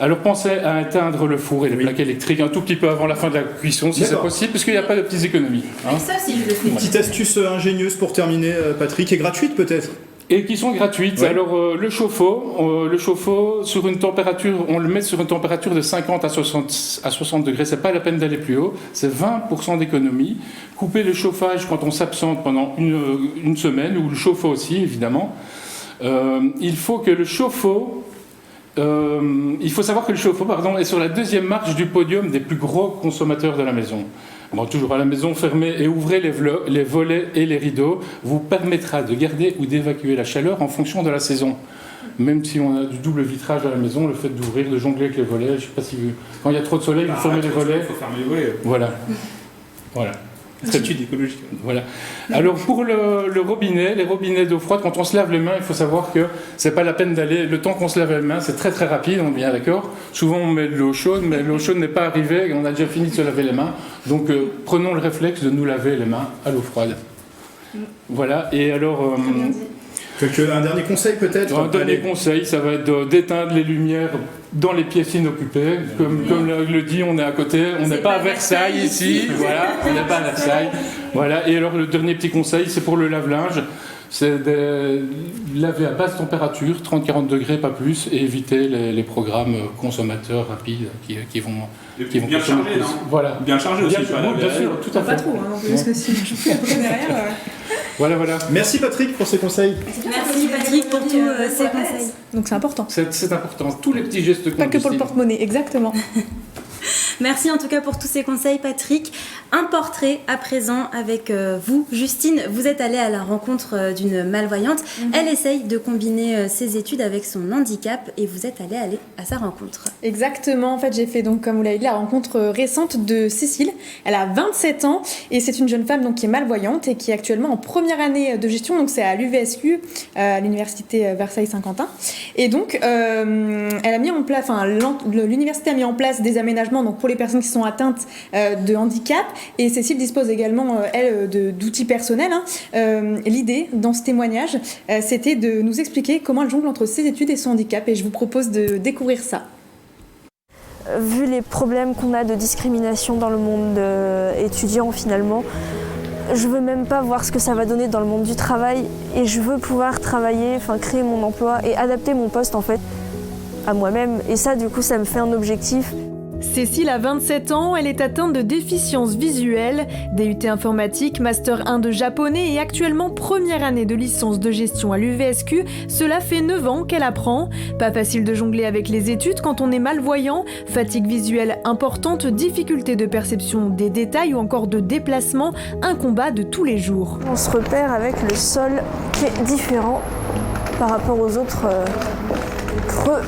J: Alors pensez à éteindre le four et les plaques électriques un tout petit peu avant la fin de la cuisson, si c'est possible, parce qu'il n'y a pas de petites économies.
A: Hein. Ça, si je le fais.
B: Une petite astuce ingénieuse pour terminer, Patrick, et gratuite peut-être.
J: Et qui sont gratuites. Ouais. Alors le chauffe-eau sur une température, on le met sur une température de 50 à 60 degrés. C'est pas la peine d'aller plus haut. C'est 20% d'économie. Couper le chauffage quand on s'absente pendant une semaine, ou le chauffe-eau aussi évidemment. Il faut savoir que le chauffe-eau, est sur la deuxième marche du podium des plus gros consommateurs de la maison. Bon, toujours à la maison, fermez et ouvrez les volets et les rideaux vous permettra de garder ou d'évacuer la chaleur en fonction de la saison. Même si on a du double vitrage à la maison, le fait d'ouvrir, de jongler avec les volets, je ne sais pas si quand il y a trop de soleil, vous fermez les volets.
D: Il faut fermer les volets.
J: Voilà.
D: Étude écologique.
J: Voilà. Alors pour le robinet, les robinets d'eau froide, quand on se lave les mains, il faut savoir que c'est pas la peine d'aller. Le temps qu'on se lave les mains, c'est très très rapide, on est bien d'accord. Souvent on met de l'eau chaude, mais l'eau chaude n'est pas arrivée et on a déjà fini de se laver les mains. Donc prenons le réflexe de nous laver les mains à l'eau froide. Voilà. Et alors.
B: Un dernier conseil peut-être.
J: Un dernier conseil, ça va être d'éteindre les lumières dans les pièces inoccupées. Comme le dit, on est à côté, on n'est pas à Versailles ici. Voilà, on n'est pas à Versailles. Voilà. Et alors le dernier petit conseil, c'est pour le lave-linge. C'est de laver à basse température, 30-40 degrés, pas plus, et éviter les programmes consommateurs rapides qui vont
D: bien chargé, non ?
J: Voilà.
D: Bien chargé aussi.
J: Bien sûr, tout à fait.
C: Pas trop, parce que si je fais après derrière...
J: Voilà.
B: Merci Patrick pour ces conseils.
A: Merci Patrick pour tous ces conseils.
C: Donc c'est important.
J: C'est important. Tous les petits gestes.
C: Pas que pour le porte-monnaie, exactement.
A: Merci en tout cas pour tous ces conseils, Patrick. Un portrait à présent avec vous, Justine. Vous êtes allée à la rencontre d'une malvoyante. Elle essaye de combiner ses études avec son handicap et vous êtes allée à sa rencontre.
C: Exactement. En fait, j'ai fait donc, comme vous l'avez dit, la rencontre récente de Cécile. Elle a 27 ans et c'est une jeune femme donc, qui est malvoyante et qui est actuellement en première année de gestion. Donc, c'est à l'UVSQ, à l'université Versailles-Saint-Quentin. Et donc, elle a mis en place, l'université a mis en place des aménagements donc, pour les personnes qui sont atteintes de handicap. Et Cécile dispose également, d'outils personnels. L'idée, dans ce témoignage, c'était de nous expliquer comment elle jongle entre ses études et son handicap. Et je vous propose de découvrir ça.
K: Vu les problèmes qu'on a de discrimination dans le monde étudiant, finalement, je veux même pas voir ce que ça va donner dans le monde du travail. Et je veux pouvoir travailler, créer mon emploi et adapter mon poste, en fait, à moi-même. Et ça, du coup, ça me fait un objectif.
C: Cécile a 27 ans, elle est atteinte de déficience visuelle, DUT informatique, master 1 de japonais et actuellement première année de licence de gestion à l'UVSQ. Cela fait 9 ans qu'elle apprend. Pas facile de jongler avec les études quand on est malvoyant, fatigue visuelle importante, difficulté de perception des détails ou encore de déplacement, un combat de tous les jours.
K: On se repère avec le sol qui est différent par rapport aux autres creux.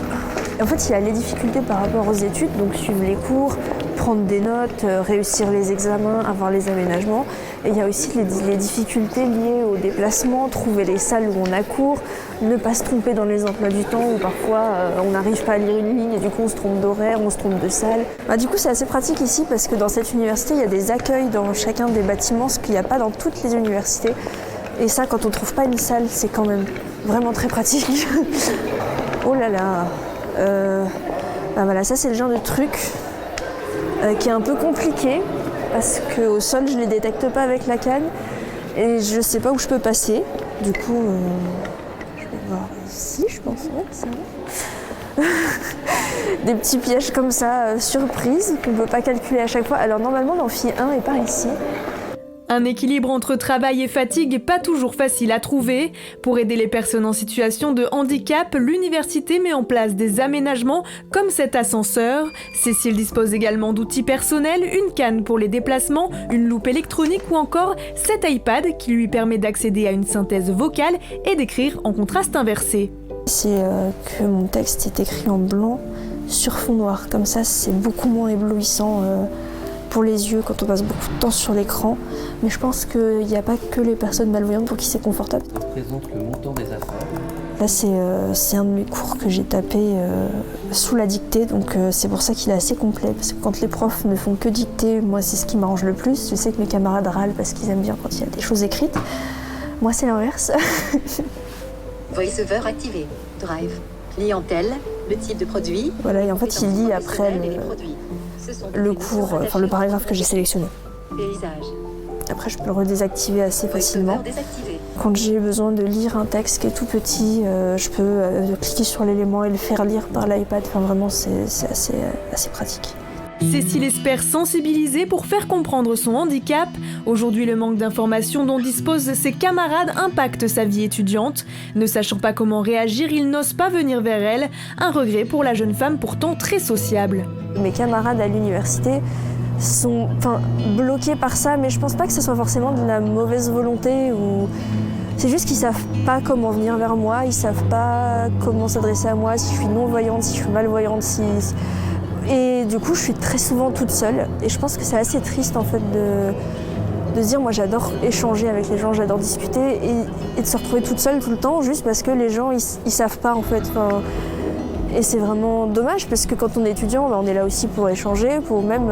K: En fait, il y a les difficultés par rapport aux études, donc suivre les cours, prendre des notes, réussir les examens, avoir les aménagements. Et il y a aussi les difficultés liées au déplacement, trouver les salles où on a cours, ne pas se tromper dans les emplois du temps où parfois on n'arrive pas à lire une ligne et du coup on se trompe d'horaire, on se trompe de salle. Du coup, c'est assez pratique ici parce que dans cette université, il y a des accueils dans chacun des bâtiments, ce qu'il n'y a pas dans toutes les universités. Et ça, quand on ne trouve pas une salle, c'est quand même vraiment très pratique. Oh là là. Voilà, ça c'est le genre de truc qui est un peu compliqué parce qu'au sol je les détecte pas avec la canne et je sais pas où je peux passer. Du coup, je vais voir ici, je pense. Ouais, ça va. Des petits pièges comme ça, surprise, qu'on peut pas calculer à chaque fois. Alors normalement l'amphi 1 est par ici.
C: Un équilibre entre travail et fatigue pas toujours facile à trouver. Pour aider les personnes en situation de handicap, l'université met en place des aménagements comme cet ascenseur. Cécile dispose également d'outils personnels, une canne pour les déplacements, une loupe électronique ou encore cet iPad qui lui permet d'accéder à une synthèse vocale et d'écrire en contraste inversé.
K: C'est que mon texte est écrit en blanc sur fond noir. Comme ça, c'est beaucoup moins éblouissant pour les yeux quand on passe beaucoup de temps sur l'écran. Mais je pense qu'il n'y a pas que les personnes malvoyantes pour qui c'est confortable.
L: Ça représente le montant des affaires.
K: Là, c'est un de mes cours que j'ai tapé sous la dictée, donc c'est pour ça qu'il est assez complet. Parce que quand les profs ne font que dicter, moi c'est ce qui m'arrange le plus. Je sais que mes camarades râlent parce qu'ils aiment bien quand il y a des choses écrites. Moi c'est l'inverse.
M: VoiceOver activé. Drive. Clientèle, le type de produit.
K: Voilà, et en fait il lit après le cours, le paragraphe que j'ai sélectionné.
M: Paysage.
K: Après, je peux le redésactiver assez facilement. Quand j'ai besoin de lire un texte qui est tout petit, je peux cliquer sur l'élément et le faire lire par l'iPad. Vraiment, c'est assez pratique.
C: Cécile espère sensibiliser pour faire comprendre son handicap. Aujourd'hui, le manque d'informations dont disposent ses camarades impacte sa vie étudiante. Ne sachant pas comment réagir, il n'ose pas venir vers elle. Un regret pour la jeune femme pourtant très sociable.
K: Mes camarades à l'université sont bloqués par ça, mais je pense pas que ce soit forcément de la mauvaise volonté ou... C'est juste qu'ils savent pas comment venir vers moi, ils savent pas comment s'adresser à moi, si je suis non-voyante, si je suis malvoyante, Et du coup, je suis très souvent toute seule. Et je pense que c'est assez triste en fait de se dire, moi j'adore échanger avec les gens, j'adore discuter et de se retrouver toute seule tout le temps juste parce que les gens ils savent pas en fait. Et c'est vraiment dommage parce que quand on est étudiant, on est là aussi pour échanger, pour même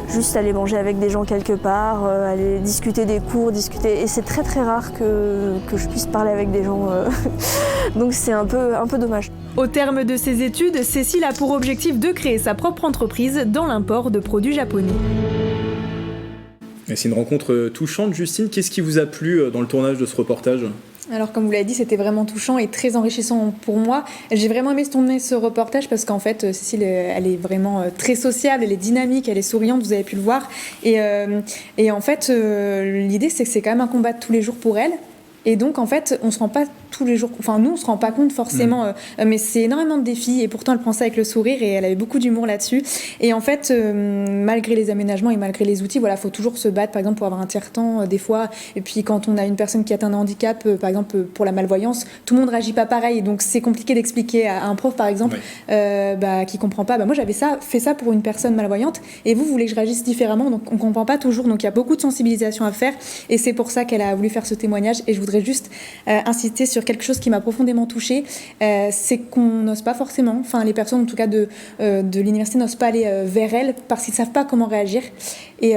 K: juste aller manger avec des gens quelque part, aller discuter des cours, discuter. Et c'est très très rare que je puisse parler avec des gens. Donc c'est un peu dommage.
C: Au terme de ses études, Cécile a pour objectif de créer sa propre entreprise dans l'import de produits japonais.
B: C'est une rencontre touchante, Justine. Qu'est-ce qui vous a plu dans le tournage de ce reportage ?
C: Alors comme vous l'avez dit, c'était vraiment touchant et très enrichissant pour moi. J'ai vraiment aimé tourner ce reportage parce qu'en fait, Cécile, elle est vraiment très sociable, elle est dynamique, elle est souriante, vous avez pu le voir. Et en fait, l'idée, c'est que c'est quand même un combat de tous les jours pour elle. Et donc, en fait, on se rend pas tous les jours. Enfin, nous, on se rend pas compte forcément, mais c'est énormément de défis et pourtant, elle prend ça avec le sourire et elle avait beaucoup d'humour là-dessus. Et en fait, malgré les aménagements et malgré les outils, voilà, faut toujours se battre, par exemple, pour avoir un tiers-temps, des fois. Et puis, quand on a une personne qui a un handicap, par exemple, pour la malvoyance, tout le monde réagit pas pareil. Donc, c'est compliqué d'expliquer à un prof, par exemple, qui comprend pas. Moi, j'avais fait ça pour une personne malvoyante et vous voulez que je réagisse différemment, donc on comprend pas toujours. Donc, il y a beaucoup de sensibilisation à faire et c'est pour ça qu'elle a voulu faire ce témoignage. Et je voudrais juste insister sur quelque chose qui m'a profondément touchée, c'est qu'on n'ose pas forcément, enfin les personnes en tout cas de l'université n'osent pas aller vers elle parce qu'ils ne savent pas comment réagir. Et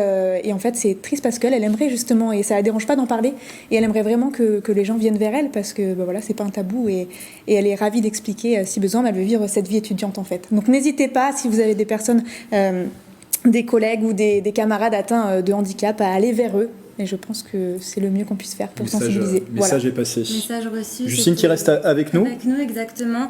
C: en fait c'est triste parce qu'elle aimerait justement, et ça ne la dérange pas d'en parler, et elle aimerait vraiment que les gens viennent vers elle parce que voilà, c'est pas un tabou et elle est ravie d'expliquer si besoin, mais elle veut vivre cette vie étudiante en fait. Donc n'hésitez pas, si vous avez des personnes, des collègues ou des camarades atteints de handicap, à aller vers eux. Et je pense que c'est le mieux qu'on puisse faire pour sensibiliser.
B: Message est passé.
A: Message reçu.
B: Justine qui reste avec nous.
A: Avec nous, exactement.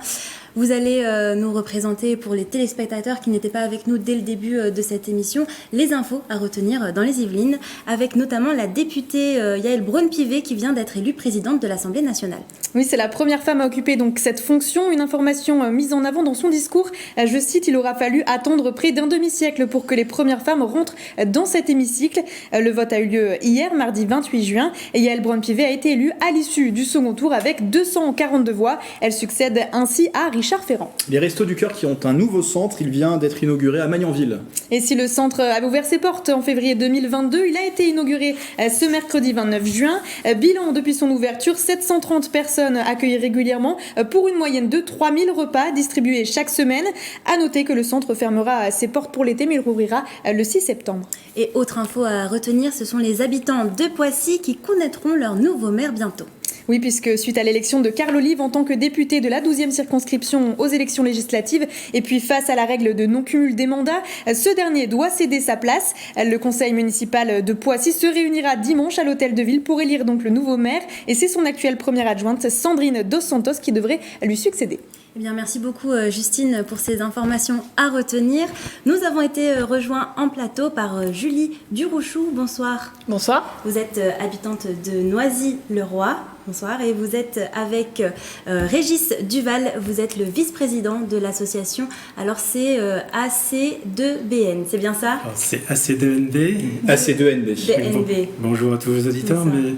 A: Vous allez nous représenter, pour les téléspectateurs qui n'étaient pas avec nous dès le début de cette émission, les infos à retenir dans les Yvelines, avec notamment la députée Yaël Braun-Pivet qui vient d'être élue présidente de l'Assemblée nationale.
C: Oui, c'est la première femme à occuper donc cette fonction. Une information mise en avant dans son discours. Je cite, il aura fallu attendre près d'un demi-siècle pour que les premières femmes rentrent dans cet hémicycle. Le vote a eu lieu hier, mardi 28 juin. Et Yaël Braun-Pivet a été élue à l'issue du second tour avec 242 voix. Elle succède ainsi à Richard Ferrand.
B: Les Restos du Cœur qui ont un nouveau centre, il vient d'être inauguré à Magnanville.
C: Et si le centre avait ouvert ses portes en février 2022, il a été inauguré ce mercredi 29 juin. Bilan depuis son ouverture, 730 personnes accueillies régulièrement pour une moyenne de 3000 repas distribués chaque semaine. À noter que le centre fermera ses portes pour l'été, mais il rouvrira le 6 septembre.
A: Et autre info à retenir, ce sont les habitants de Poissy qui connaîtront leur nouveau maire bientôt.
C: Oui, puisque suite à l'élection de Carl Olive en tant que député de la 12e circonscription aux élections législatives, et puis face à la règle de non-cumul des mandats, ce dernier doit céder sa place. Le conseil municipal de Poissy se réunira dimanche à l'hôtel de ville pour élire donc le nouveau maire, et c'est son actuelle première adjointe, Sandrine Dos Santos, qui devrait lui succéder.
A: Eh bien, merci beaucoup Justine pour ces informations à retenir. Nous avons été rejoints en plateau par Julie Durouchou. Bonsoir.
N: Bonsoir.
A: Vous êtes habitante de Noisy-le-Roi. Bonsoir. Et vous êtes avec Régis Duval. Vous êtes le vice-président de l'association. Alors c'est AC2BN, c'est bien ça?
O: C'est AC2NB.
B: AC2NB.
A: DNB.
O: Bonjour à tous vos auditeurs. Mais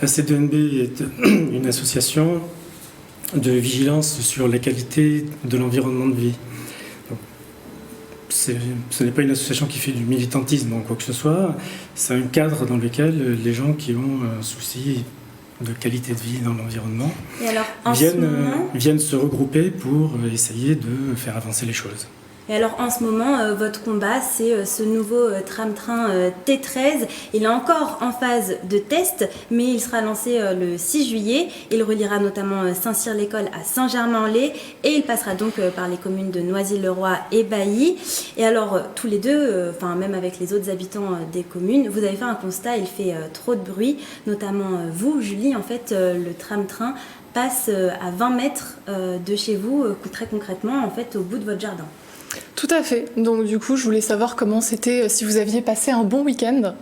O: AC2NB est une association de vigilance sur la qualité de l'environnement de vie. Donc, ce n'est pas une association qui fait du militantisme ou quoi que ce soit, c'est un cadre dans lequel les gens qui ont un souci de qualité de vie dans l'environnement viennent se regrouper pour essayer de faire avancer les choses.
A: Et alors en ce moment, votre combat, c'est ce nouveau tram-train T13. Il est encore en phase de test, mais il sera lancé le 6 juillet. Il reliera notamment Saint-Cyr-l'École à Saint-Germain-en-Laye et il passera donc par les communes de Noisy-le-Roi et Bailly. Et alors tous les deux, même avec les autres habitants des communes, vous avez fait un constat, il fait trop de bruit, notamment vous, Julie. En fait, le tram-train passe à 20 mètres de chez vous, très concrètement, en fait, au bout de votre jardin.
N: Tout à fait. Donc du coup, je voulais savoir comment c'était, si vous aviez passé un bon week-end.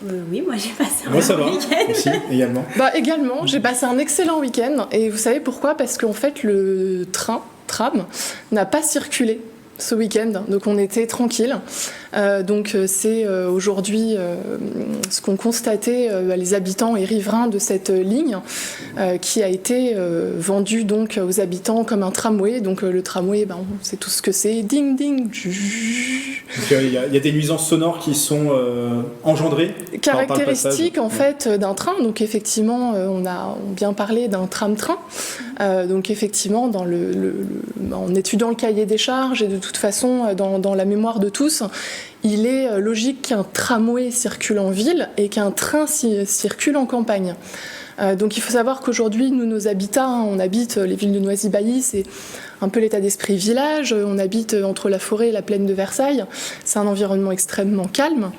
A: Oui, moi j'ai passé un
B: bon
A: week-end.
B: Aussi, également.
N: Également, j'ai passé un excellent week-end. Et vous savez pourquoi? Parce qu'en fait, le tram n'a pas circulé ce week-end. Donc on était tranquille. Donc c'est aujourd'hui ce qu'ont constaté les habitants et riverains de cette ligne qui a été vendue donc aux habitants comme un tramway. Donc le tramway, on sait tout ce que c'est, ding ding.
B: Il y a des nuisances sonores qui sont engendrées.
N: Caractéristiques en fait d'un train. Donc effectivement, on a bien parlé d'un tram-train. Donc effectivement, en étudiant le cahier des charges et de toute façon dans la mémoire de tous, il est logique qu'un tramway circule en ville et qu'un train circule en campagne. Donc il faut savoir qu'aujourd'hui, nous, nos habitats, on habite les villes de Noisy-Bailly, c'est un peu l'état d'esprit village, on habite entre la forêt et la plaine de Versailles, c'est un environnement extrêmement calme.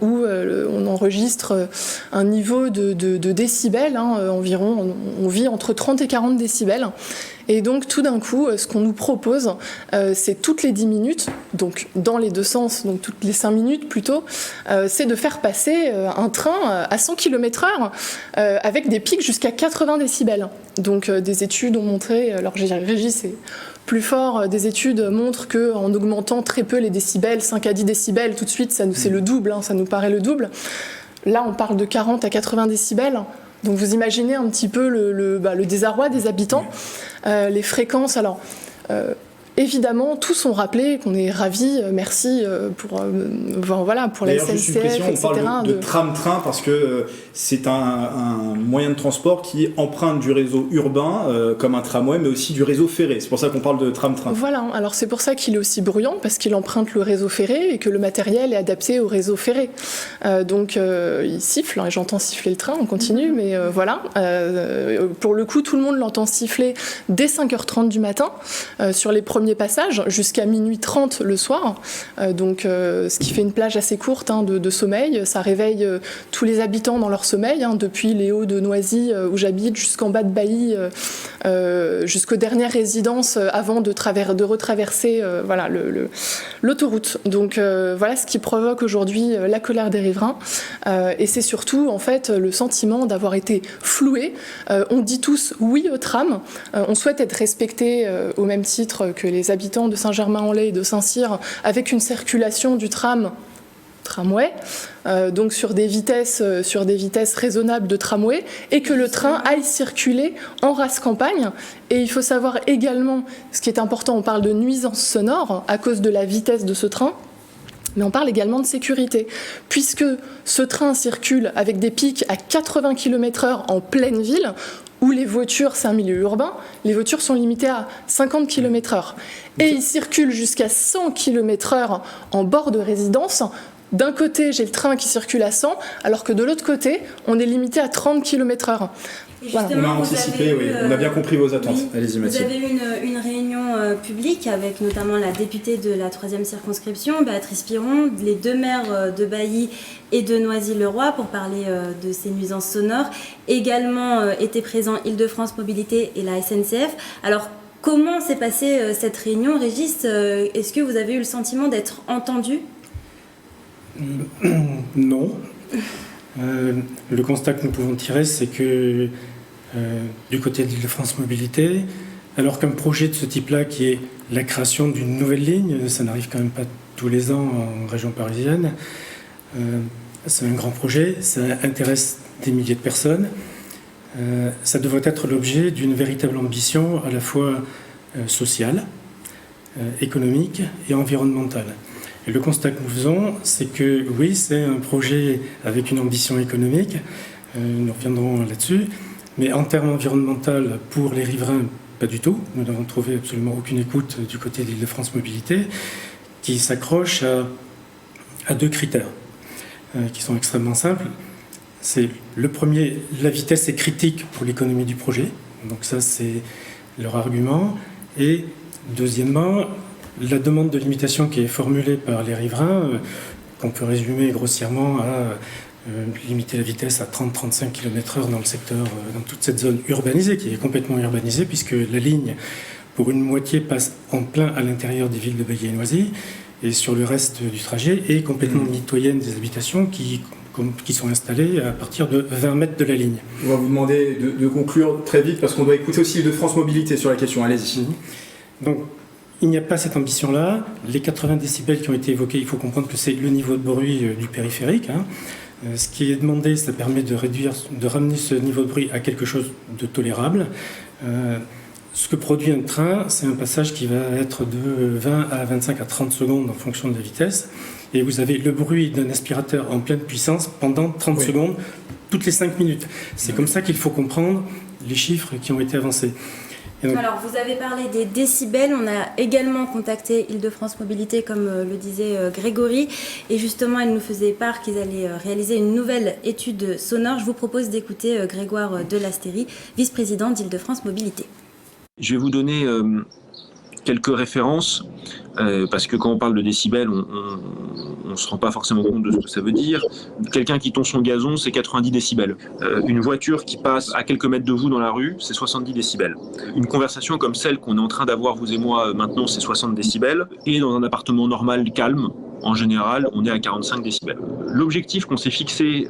N: où on enregistre un niveau de décibels, environ, on vit entre 30 et 40 décibels. Et donc tout d'un coup, ce qu'on nous propose, c'est toutes les 10 minutes, donc dans les deux sens, donc toutes les 5 minutes plutôt, c'est de faire passer un train à 100 km/h avec des pics jusqu'à 80 décibels. Donc des études ont montré, alors Régis c'est plus fort, des études montrent qu'en augmentant très peu les décibels, 5 à 10 décibels, tout de suite c'est le double, ça nous paraît le double. Là on parle de 40 à 80 décibels. Donc vous imaginez un petit peu le désarroi des habitants, les fréquences. Alors évidemment, tous ont rappelé qu'on est ravis, merci pour la SNCF,
B: on parle de tram-train parce que c'est un moyen de transport qui emprunte du réseau urbain comme un tramway, mais aussi du réseau ferré. C'est pour ça qu'on parle de tram-train.
N: Voilà, alors c'est pour ça qu'il est aussi bruyant, parce qu'il emprunte le réseau ferré et que le matériel est adapté au réseau ferré. Donc il siffle, et j'entends siffler le train, on continue, mais voilà. Pour le coup, tout le monde l'entend siffler dès 5h30 du matin sur les premiers passages jusqu'à minuit 30 le soir, ce qui fait une plage assez courte de sommeil. Ça réveille tous les habitants dans leur sommeil, depuis les hauts de Noisy où j'habite jusqu'en bas de Bailly, jusqu'aux dernières résidences avant de retraverser l'autoroute. Donc voilà ce qui provoque aujourd'hui la colère des riverains, et c'est surtout en fait le sentiment d'avoir été floué. On dit tous oui au tram, on souhaite être respecté au même titre que les habitants de Saint-Germain-en-Laye et de Saint-Cyr, avec une circulation du tramway, donc sur des vitesses raisonnables de tramway, et que le train aille circuler en race campagne. Et il faut savoir également, ce qui est important, on parle de nuisances sonores à cause de la vitesse de ce train, mais on parle également de sécurité, puisque ce train circule avec des pics à 80 km/h en pleine ville, où les voitures, c'est un milieu urbain, les voitures sont limitées à 50 km/h. Et ils circulent jusqu'à 100 km/h en bord de résidence. D'un côté, j'ai le train qui circule à 100, alors que de l'autre côté, on est limité à 30 km/h.
B: Voilà. On a anticipé, on a bien compris vos attentes.
A: Oui,
B: allez-y, Mathilde.
A: Vous avez eu une réunion publique avec notamment la députée de la 3e circonscription, Béatrice Piron, les deux maires de Bailly et de Noisy-le-Roi pour parler de ces nuisances sonores. Également étaient présents Île-de-France Mobilité et la SNCF. Alors, comment s'est passée cette réunion, Régis? Est-ce que vous avez eu le sentiment d'être entendu?
O: Non. Le constat que nous pouvons tirer, c'est que du côté d'Île-de-France Mobilité, alors qu'un projet de ce type-là, qui est la création d'une nouvelle ligne, ça n'arrive quand même pas tous les ans en région parisienne, c'est un grand projet, ça intéresse des milliers de personnes, ça devrait être l'objet d'une véritable ambition à la fois sociale, économique et environnementale. Et le constat que nous faisons, c'est que oui, c'est un projet avec une ambition économique, nous reviendrons là-dessus, mais en termes environnementaux, pour les riverains, pas du tout. Nous n'avons trouvé absolument aucune écoute du côté d'Île-de-France Mobilité, qui s'accroche à deux critères, qui sont extrêmement simples. C'est le premier, la vitesse est critique pour l'économie du projet, donc ça c'est leur argument, et deuxièmement, la demande de limitation qui est formulée par les riverains, qu'on peut résumer grossièrement à limiter la vitesse à 30-35 km/h dans le secteur, dans toute cette zone urbanisée, qui est complètement urbanisée, puisque la ligne, pour une moitié, passe en plein à l'intérieur des villes de Bailly et Noisy, et sur le reste du trajet est complètement mitoyenne des habitations qui sont installées à partir de 20 mètres de la ligne.
B: On va vous demander de conclure très vite, parce qu'on doit écouter aussi Île-de-France Mobilité sur la question. Allez-y.
O: Donc, il n'y a pas cette ambition-là. Les 80 décibels qui ont été évoqués, il faut comprendre que c'est le niveau de bruit du périphérique. Ce qui est demandé, ça permet de ramener ce niveau de bruit à quelque chose de tolérable. Ce que produit un train, c'est un passage qui va être de 20 à 25 à 30 secondes en fonction de la vitesse. Et vous avez le bruit d'un aspirateur en pleine puissance pendant 30 secondes, toutes les 5 minutes. C'est comme ça qu'il faut comprendre les chiffres qui ont été avancés.
A: Donc, alors, vous avez parlé des décibels. On a également contacté Île-de-France Mobilité, comme le disait Grégory. Et justement, elle nous faisait part qu'ils allaient réaliser une nouvelle étude sonore. Je vous propose d'écouter Grégoire Delastéry, vice-président d'Île-de-France Mobilité.
P: Je vais vous donner quelques références, parce que quand on parle de décibels, on se rend pas forcément compte de ce que ça veut dire. Quelqu'un qui tond son gazon, c'est 90 décibels. Une voiture qui passe à quelques mètres de vous dans la rue, c'est 70 décibels. Une conversation comme celle qu'on est en train d'avoir, vous et moi, maintenant, c'est 60 décibels. Et dans un appartement normal, calme, en général, on est à 45 décibels. L'objectif qu'on s'est fixé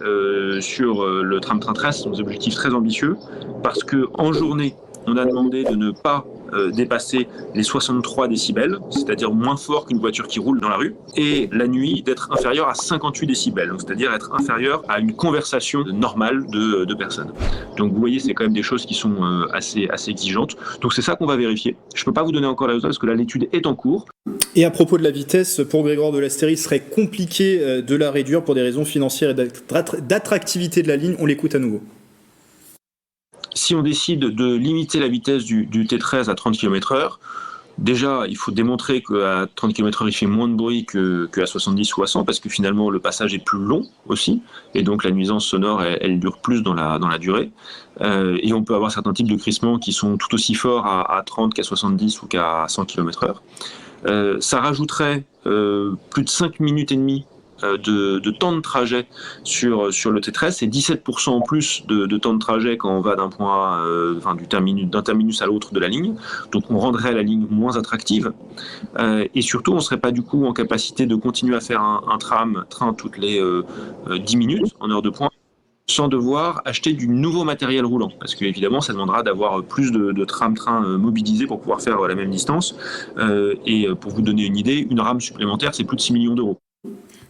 P: sur le tram-train 13 sont des objectifs très ambitieux parce qu'en journée, on a demandé de ne pas dépasser les 63 décibels, c'est-à-dire moins fort qu'une voiture qui roule dans la rue, et la nuit d'être inférieur à 58 décibels, donc c'est-à-dire être inférieur à une conversation normale de personnes. Donc vous voyez, c'est quand même des choses qui sont assez exigeantes. Donc c'est ça qu'on va vérifier. Je ne peux pas vous donner encore la résultat parce que là l'étude est en cours.
B: Et à propos de la vitesse, pour Grégoire de Lasteyrie, il serait compliqué de la réduire pour des raisons financières et d'attractivité de la ligne. On l'écoute à nouveau.
P: Si on décide de limiter la vitesse du T13 à 30 km/h, déjà, il faut démontrer qu'à 30 km/h, il fait moins de bruit qu'à 70 ou à 100, parce que finalement, le passage est plus long aussi, et donc la nuisance sonore, elle dure plus dans la durée. Et on peut avoir certains types de crissements qui sont tout aussi forts à 30 qu'à 70 ou qu'à 100 km/h. Ça rajouterait plus de 5 minutes et demie de temps de trajet sur le T13, c'est 17% en plus de temps de trajet quand on va d'un point d'un terminus à l'autre de la ligne, donc on rendrait la ligne moins attractive, et surtout on serait pas du coup en capacité de continuer à faire un train toutes les 10 minutes en heure de pointe, sans devoir acheter du nouveau matériel roulant, parce que évidemment ça demandera d'avoir plus de tram-train mobilisés pour pouvoir faire la même distance, et pour vous donner une idée, une rame supplémentaire c'est plus de 6 millions d'euros.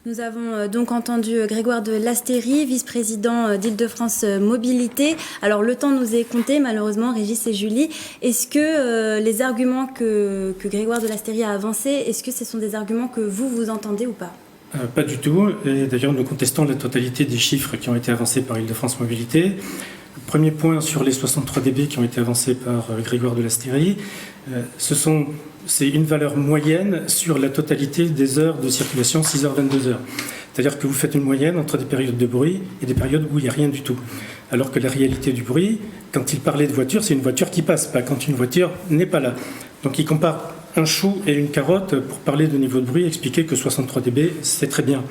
A: Nous avons donc entendu Grégoire de Lasteyrie, vice-président d'Île-de-France Mobilité. Alors le temps nous est compté, malheureusement, Régis et Julie. Est-ce que les arguments que Grégoire de Lasteyrie a avancés, est-ce que ce sont des arguments que vous entendez ou pas ?
O: Pas du tout. Et d'ailleurs, nous contestons la totalité des chiffres qui ont été avancés par Île-de-France Mobilité. Premier point sur les 63 dB qui ont été avancés par Grégoire de Lasteyrie. C'est une valeur moyenne sur la totalité des heures de circulation, 6h, 22h. C'est-à-dire que vous faites une moyenne entre des périodes de bruit et des périodes où il n'y a rien du tout. Alors que la réalité du bruit, quand il parlait de voiture, c'est une voiture qui passe, pas quand une voiture n'est pas là. Donc il compare un chou et une carotte pour parler de niveau de bruit, expliquer que 63 dB, c'est très bien.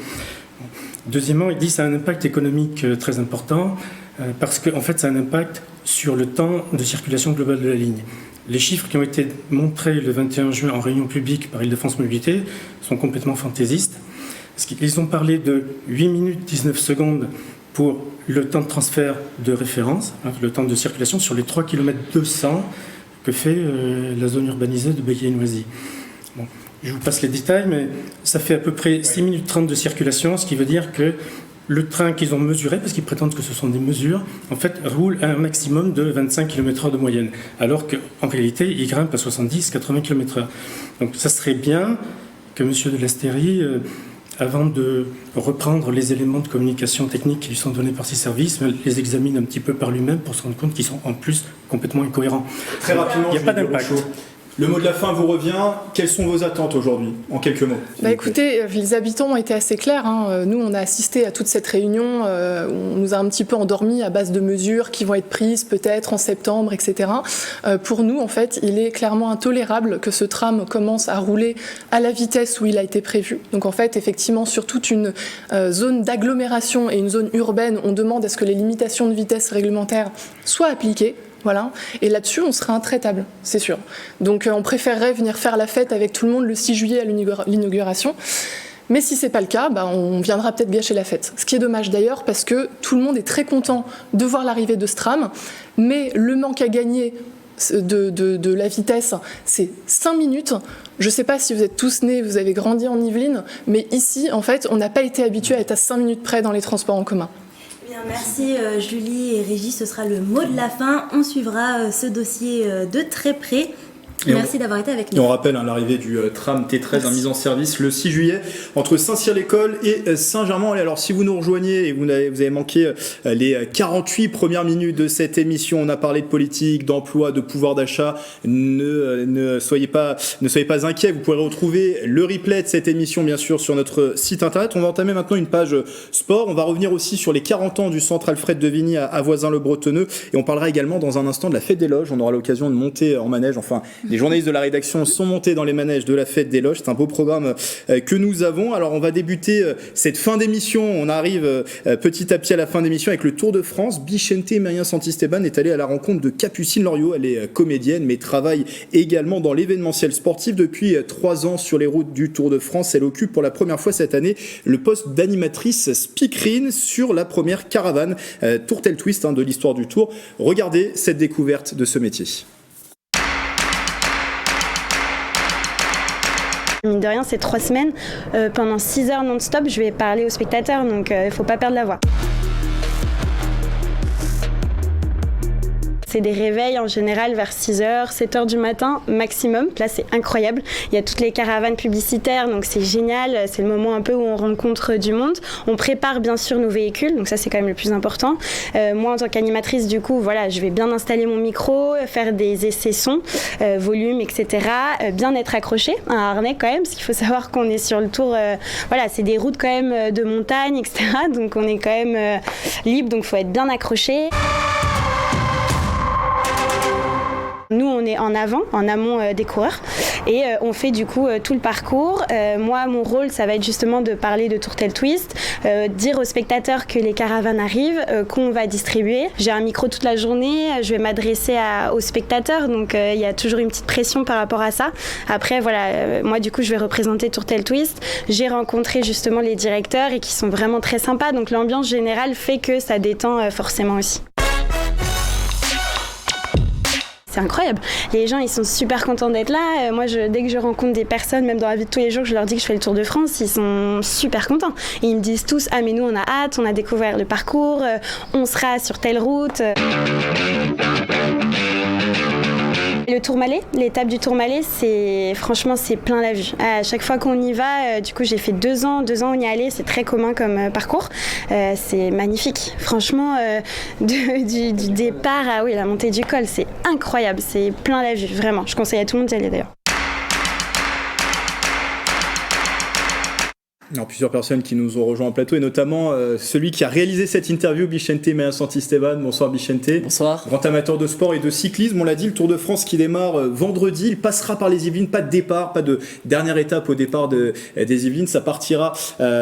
O: Deuxièmement, il dit que ça a un impact économique très important, parce qu'en fait, ça a un impact sur le temps de circulation globale de la ligne. Les chiffres qui ont été montrés le 21 juin en réunion publique par Île-de-France Mobilité sont complètement fantaisistes. Ils ont parlé de 8 minutes 19 secondes pour le temps de transfert de référence, le temps de circulation sur les 3 km 200 que fait la zone urbanisée de Béguier-Noisy. Bon, je vous passe les détails, mais ça fait à peu près 6 minutes 30 de circulation, ce qui veut dire que le train qu'ils ont mesuré, parce qu'ils prétendent que ce sont des mesures, en fait, roule à un maximum de 25 km/h de moyenne, alors qu'en réalité, il grimpe à 70-80 km/h. Donc ça serait bien que M. de Lasteyrie, avant de reprendre les éléments de communication technique qui lui sont donnés par ses services, les examine un petit peu par lui-même pour se rendre compte qu'ils sont en plus complètement incohérents.
B: Très rapidement,
O: il n'y a pas d'impact.
B: Le mot de la fin vous revient. Quelles sont vos attentes aujourd'hui, en quelques mots?
N: Écoutez, les habitants ont été assez clairs. Nous, on a assisté à toute cette réunion. On nous a un petit peu endormis à base de mesures qui vont être prises peut-être en septembre, etc. Pour nous, en fait, il est clairement intolérable que ce tram commence à rouler à la vitesse où il a été prévu. Donc, en fait, effectivement, sur toute une zone d'agglomération et une zone urbaine, on demande à ce que les limitations de vitesse réglementaires soient appliquées. Voilà. Et là-dessus, on sera intraitable, c'est sûr. Donc on préférerait venir faire la fête avec tout le monde le 6 juillet à l'inauguration. Mais si c'est pas le cas, on viendra peut-être gâcher la fête. Ce qui est dommage d'ailleurs, parce que tout le monde est très content de voir l'arrivée de ce tram, mais le manque à gagner de la vitesse, c'est 5 minutes. Je ne sais pas si vous êtes tous nés, vous avez grandi en Yvelines, mais ici, en fait, on n'a pas été habitué à être à 5 minutes près dans les transports en commun.
A: Bien, merci Julie et Régis, ce sera le mot de la fin. On suivra ce dossier de très près. Merci d'avoir été avec nous.
B: Et on rappelle l'arrivée du tram T13 mise en service le 6 juillet entre Saint-Cyr-l'École et Saint-Germain. Alors si vous nous rejoignez et vous avez manqué les 48 premières minutes de cette émission, on a parlé de politique, d'emploi, de pouvoir d'achat. Ne soyez pas inquiets, vous pourrez retrouver le replay de cette émission bien sûr sur notre site internet. On va entamer maintenant une page sport. On va revenir aussi sur les 40 ans du centre Alfred de Vigny à Voisins-le-Bretonneux et on parlera également dans un instant de la fête des loges. On aura l'occasion de monter en manège, enfin Les journalistes de la rédaction sont montés dans les manèges de la fête des loges. C'est un beau programme que nous avons. Alors on va débuter cette fin d'émission. On arrive petit à petit à la fin d'émission avec le Tour de France. Bichente Maria Santisteban est allée à la rencontre de Capucine Loriot. Elle est comédienne mais travaille également dans l'événementiel sportif depuis 3 ans sur les routes du Tour de France. Elle occupe pour la première fois cette année le poste d'animatrice speakerine sur la première caravane Tourtel Twist de l'histoire du Tour. Regardez cette découverte de ce métier.
Q: Mine de rien, c'est 3 semaines. Pendant 6 heures non-stop, je vais parler aux spectateurs, donc il ne faut pas perdre la voix. C'est des réveils en général vers 6h, 7h du matin maximum. Là, c'est incroyable. Il y a toutes les caravanes publicitaires, donc c'est génial. C'est le moment un peu où on rencontre du monde. On prépare bien sûr nos véhicules, donc ça, c'est quand même le plus important. Moi, en tant qu'animatrice, du coup, voilà, je vais bien installer mon micro, faire des essais sons, volume, etc. Bien être accroché à un harnais quand même, parce qu'il faut savoir qu'on est sur le tour. Voilà, c'est des routes quand même de montagne, etc. Donc on est quand même libre, donc il faut être bien accroché. Nous, on est en avant, en amont des coureurs et on fait du coup tout le parcours. Moi, mon rôle, ça va être justement de parler de Tourtel Twist, dire aux spectateurs que les caravanes arrivent, qu'on va distribuer. J'ai un micro toute la journée, je vais m'adresser aux spectateurs, donc il y a toujours une petite pression par rapport à ça. Après, voilà, moi, du coup, je vais représenter Tourtel Twist. J'ai rencontré justement les directeurs et qui sont vraiment très sympas, donc l'ambiance générale fait que ça détend forcément aussi. C'est incroyable. Les gens, ils sont super contents d'être là. Moi, dès que je rencontre des personnes, même dans la vie de tous les jours, je leur dis que je fais le Tour de France, ils sont super contents. Et ils me disent tous, ah mais nous, on a hâte, on a découvert le parcours, on sera sur telle route. Le Tourmalet, l'étape du Tourmalet, franchement, c'est plein la vue. À chaque fois qu'on y va, du coup, j'ai fait 2 ans on y allait, c'est très commun comme parcours. C'est magnifique. Franchement, du départ à la montée du col, c'est incroyable, c'est plein la vue, vraiment. Je conseille à tout le monde d'y aller d'ailleurs.
B: Alors, plusieurs personnes qui nous ont rejoints en plateau et notamment celui qui a réalisé cette interview, Bichente Maria Santisteban. Bonsoir Bichente.
R: Bonsoir.
B: Grand amateur de sport et de cyclisme, on l'a dit, le Tour de France qui démarre vendredi, il passera par les Yvelines, pas de départ, pas de dernière étape au départ des Yvelines, ça partira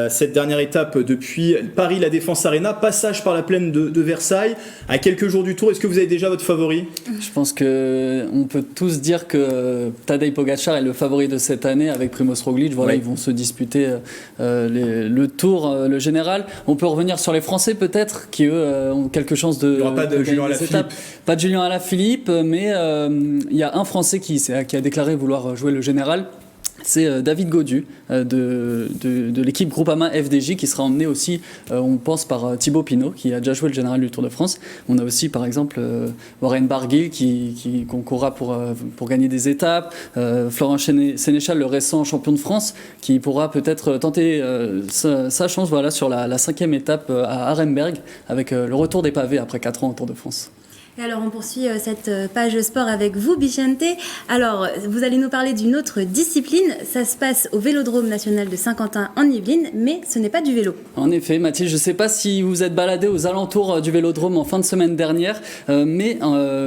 B: cette dernière étape depuis Paris, la Défense Arena, passage par la plaine de Versailles, à quelques jours du Tour. Est-ce que vous avez déjà votre favori ?
R: Je pense qu'on peut tous dire que Tadej Pogačar est le favori de cette année avec Primož Roglič. Voilà, ils vont se disputer le Tour, le général. On peut revenir sur les Français peut-être qui eux ont quelque chance de.
B: Il n'y aura pas de Julien Alaphilippe.
R: Pas de Julien Alaphilippe, mais il y a un Français qui a déclaré vouloir jouer le général. C'est David Gaudu de l'équipe Groupama FDJ qui sera emmené aussi, on pense, par Thibaut Pinot qui a déjà joué le général du Tour de France. On a aussi par exemple Warren Barguil qui concourra pour gagner des étapes, Florent Sénéchal, le récent champion de France, qui pourra peut-être tenter sa chance sur la 5e étape à Arenberg avec le retour des pavés après 4 ans au Tour de France.
A: Et alors, on poursuit cette page sport avec vous, Bichente. Alors, vous allez nous parler d'une autre discipline. Ça se passe au Vélodrome national de Saint-Quentin en Yvelines, mais ce n'est pas du vélo.
R: En effet, Mathilde, je ne sais pas si vous êtes baladé aux alentours du Vélodrome en fin de semaine dernière, mais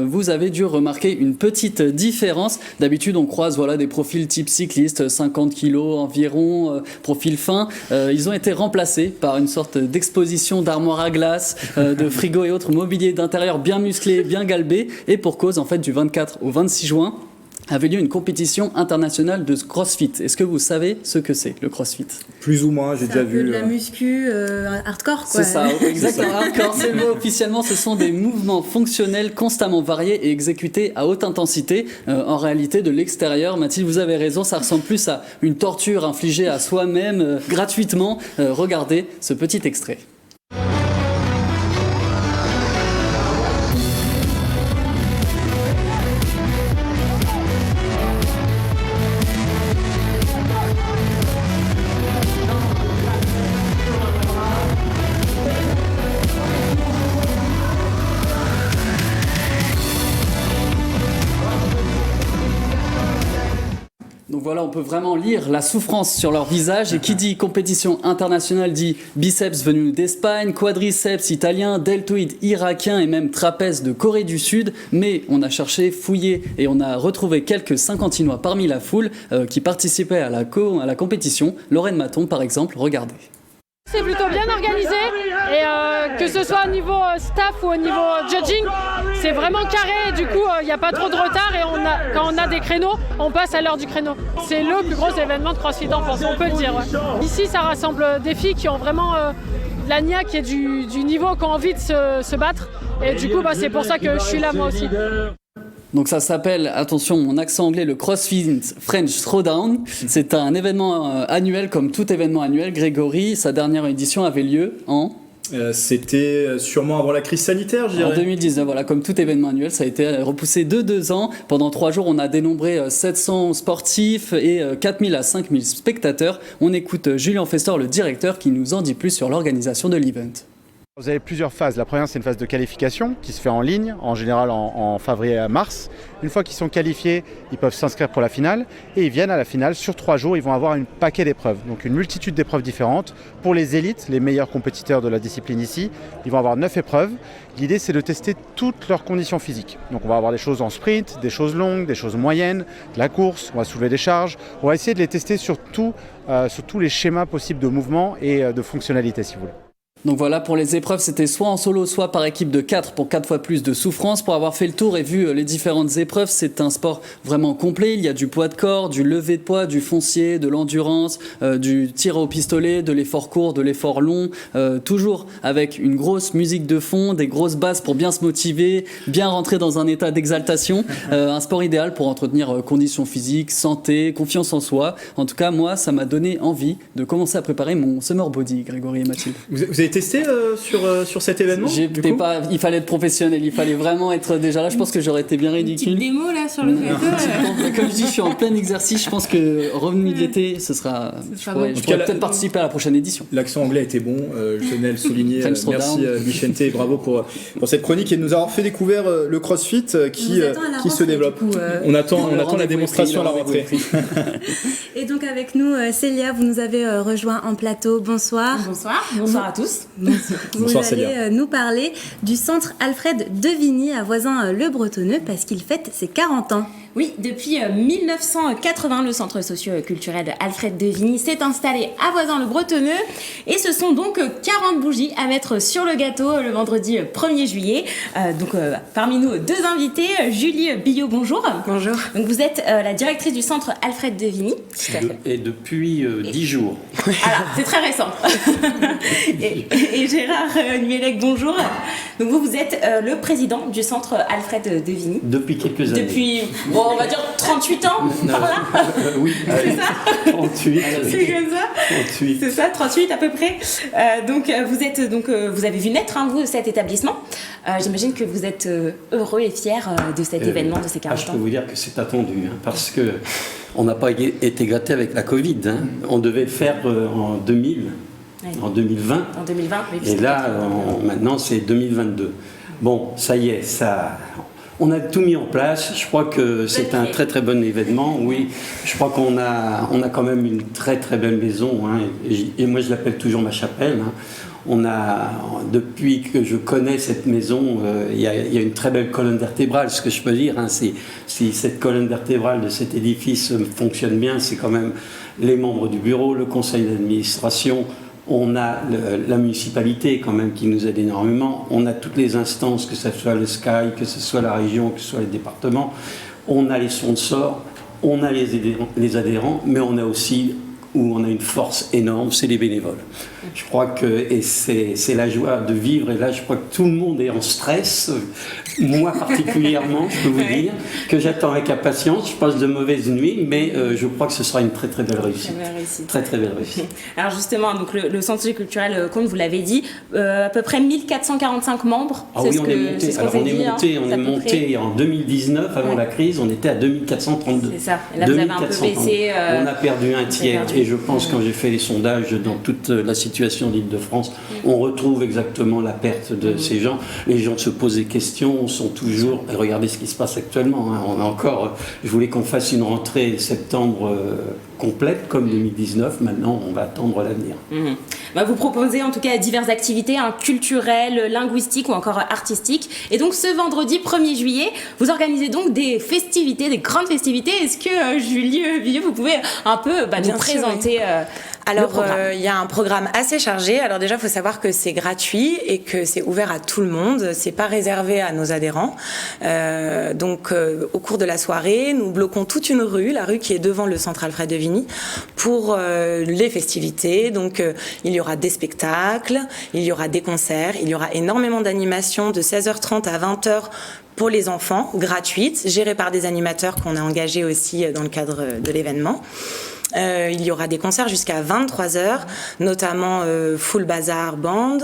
R: vous avez dû remarquer une petite différence. D'habitude, on croise des profils type cycliste, 50 kilos environ, profil fin. Ils ont été remplacés par une sorte d'exposition d'armoires à glace, de frigo et autres mobiliers d'intérieur bien musclés, bien galbé, et pour cause, en fait, du 24 au 26 juin, avait lieu une compétition internationale de CrossFit. Est-ce que vous savez ce que c'est, le CrossFit ?
B: Plus ou moins, j'ai déjà vu.
A: C'est de la muscu hardcore, quoi.
R: C'est ça, exactement. Hardcore, c'est le mot officiellement. Ce sont des mouvements fonctionnels constamment variés et exécutés à haute intensité. En réalité, de l'extérieur, Mathilde, vous avez raison, ça ressemble plus à une torture infligée à soi-même gratuitement. Regardez ce petit extrait. voilà, on peut vraiment lire la souffrance sur leur visage. Et qui dit compétition internationale dit biceps venus d'Espagne, quadriceps italien, deltoïde irakien et même trapèze de Corée du Sud. Mais on a cherché, fouillé et on a retrouvé quelques Saint-Quentinois parmi la foule qui participaient à la compétition. Lorraine Maton par exemple, regardez.
S: C'est plutôt bien organisé et que ce soit au niveau staff ou au niveau judging, c'est vraiment carré. Du coup, il n'y a pas trop de retard et quand on a des créneaux, on passe à l'heure du créneau. C'est le plus gros événement de CrossFit en France, on peut le dire. Ouais. Ici, ça rassemble des filles qui ont vraiment de la niaque et du niveau, qui ont envie de se battre. Et du coup, c'est pour ça que je suis là moi aussi.
R: Donc ça s'appelle, attention mon accent anglais, le CrossFit French Throwdown. C'est un événement annuel comme tout événement annuel. Grégory, sa dernière édition avait lieu en...
B: C'était sûrement avant la crise sanitaire, je dirais.
R: En 2019, voilà, comme tout événement annuel, ça a été repoussé de 2 ans. Pendant 3 jours, on a dénombré 700 sportifs et 4000 à 5000 spectateurs. On écoute Julien Festor, le directeur, qui nous en dit plus sur l'organisation de l'event.
T: Vous avez plusieurs phases. La première, c'est une phase de qualification qui se fait en ligne, en général en février à mars. Une fois qu'ils sont qualifiés, ils peuvent s'inscrire pour la finale et ils viennent à la finale. Sur 3 jours, ils vont avoir un paquet d'épreuves, donc une multitude d'épreuves différentes. Pour les élites, les meilleurs compétiteurs de la discipline ici, ils vont avoir 9 épreuves. L'idée, c'est de tester toutes leurs conditions physiques. Donc on va avoir des choses en sprint, des choses longues, des choses moyennes, de la course, on va soulever des charges. On va essayer de les tester sur tous les schémas possibles de mouvement et de fonctionnalité, si vous voulez.
R: Donc voilà, pour les épreuves, c'était soit en solo, soit par équipe de 4 pour 4 fois plus de souffrance. Pour avoir fait le tour et vu les différentes épreuves, c'est un sport vraiment complet. Il y a du poids de corps, du lever de poids, du foncier, de l'endurance, du tir au pistolet, de l'effort court, de l'effort long. Toujours avec une grosse musique de fond, des grosses basses pour bien se motiver, bien rentrer dans un état d'exaltation. Un sport idéal pour entretenir conditions physiques, santé, confiance en soi. En tout cas, moi, ça m'a donné envie de commencer à préparer mon summer body, Grégory et Mathilde.
B: Vous avez testé sur cet événement?
R: Il fallait être professionnel, il fallait vraiment être déjà là. Je pense que j'aurais été bien ridicule.
A: Une petite démo là sur le plateau.
R: Comme je dis, je suis en plein exercice. Je pense que revenu de l'été, je pourrais peut-être participer à la prochaine édition.
B: L'accent anglais était bon, je tenais à le souligner. Merci Vicente et bravo pour cette chronique et de nous avoir fait découvrir le CrossFit qui se développe. On attend la démonstration à la rentrée.
A: Et donc avec nous, Célia, vous nous avez rejoint en plateau. Bonsoir.
U: Bonsoir à tous.
A: Vous allez nous parler du centre Alfred Devigny à Voisins-le-Bretonneux parce qu'il fête ses 40 ans.
U: Oui, depuis 1980, le centre socio-culturel Alfred Devigny s'est installé à Voisins-le-Bretonneux et ce sont donc 40 bougies à mettre sur le gâteau le vendredi 1er juillet. Parmi nous, 2 invités. Julie Billot, bonjour. Bonjour. Donc vous êtes la directrice du centre Alfred Devigny.
L: Et depuis 10 jours.
U: Alors, c'est très récent. et Gérard Nuélec, bonjour. Donc vous êtes le président du centre Alfred Devigny.
L: Depuis quelques années.
U: On va dire 38 ans, par là.
L: Oui,
U: c'est ça.
L: 38.
U: C'est comme ça.
L: 38.
U: C'est ça, 38 à peu près. Vous avez vu naître vous cet établissement. J'imagine que vous êtes heureux et fiers de cet événement, de ces 40 ans.
L: Je peux vous dire que c'est attendu, parce que on n'a pas été gâté avec la Covid. On devait le faire en 2000.
U: Oui.
L: En 2020.
U: En 2020, oui.
L: Et là, maintenant, c'est 2022. Bon, ça y est, on a tout mis en place. Je crois que c'est un très très bon événement. Oui, je crois qu'on a quand même une très très belle maison. Et moi, je l'appelle toujours ma chapelle. Depuis que je connais cette maison, il y a une très belle colonne vertébrale. Ce que je peux dire, si cette colonne vertébrale de cet édifice fonctionne bien, c'est quand même les membres du bureau, le conseil d'administration. On a la municipalité quand même qui nous aide énormément. On a toutes les instances, que ce soit le SKY, que ce soit la région, que ce soit les départements. On a les sponsors, on a les adhérents, mais on a aussi, où on a une force énorme, c'est les bénévoles. Je crois que c'est la joie de vivre. Et là, je crois que tout le monde est en stress. Moi particulièrement, je peux vous dire que j'attends avec impatience. Je passe de mauvaises nuits, mais je crois que ce sera une très très belle réussite. Très très belle réussite.
U: Alors justement, donc le centre culturel, comme vous l'avez dit, à peu près 1445 membres.
L: Ah oui, on est monté en 2019, avant la crise, on était à 2432.
U: C'est ça. Et là, vous avez un peu baissé.
L: On a perdu un tiers. Et je pense, quand j'ai fait les sondages dans toute la situation d'Île-de-France, on retrouve exactement la perte de ces gens. Les gens se posent des questions, sont toujours... Regardez ce qui se passe actuellement. Hein. On a encore... Je voulais qu'on fasse une rentrée septembre complète, comme 2019. Maintenant, on va attendre l'avenir.
U: Vous proposez en tout cas diverses activités culturelles, linguistiques ou encore artistiques. Et donc ce vendredi 1er juillet, vous organisez donc des festivités, des grandes festivités. Est-ce que Julie Villeux, vous pouvez un peu nous présenter
E: Alors, il y a un programme assez chargé. Alors déjà, il faut savoir que c'est gratuit et que c'est ouvert à tout le monde. C'est pas réservé à nos adhérents. Donc, au cours de la soirée, nous bloquons toute une rue, la rue qui est devant le centre Alfred de Vigny, pour les festivités. Donc, il y aura des spectacles, il y aura des concerts, il y aura énormément d'animations de 16h30 à 20h pour les enfants, gratuites, gérées par des animateurs qu'on a engagés aussi dans le cadre de l'événement. Il y aura des concerts jusqu'à 23h, notamment Full Bazar Band,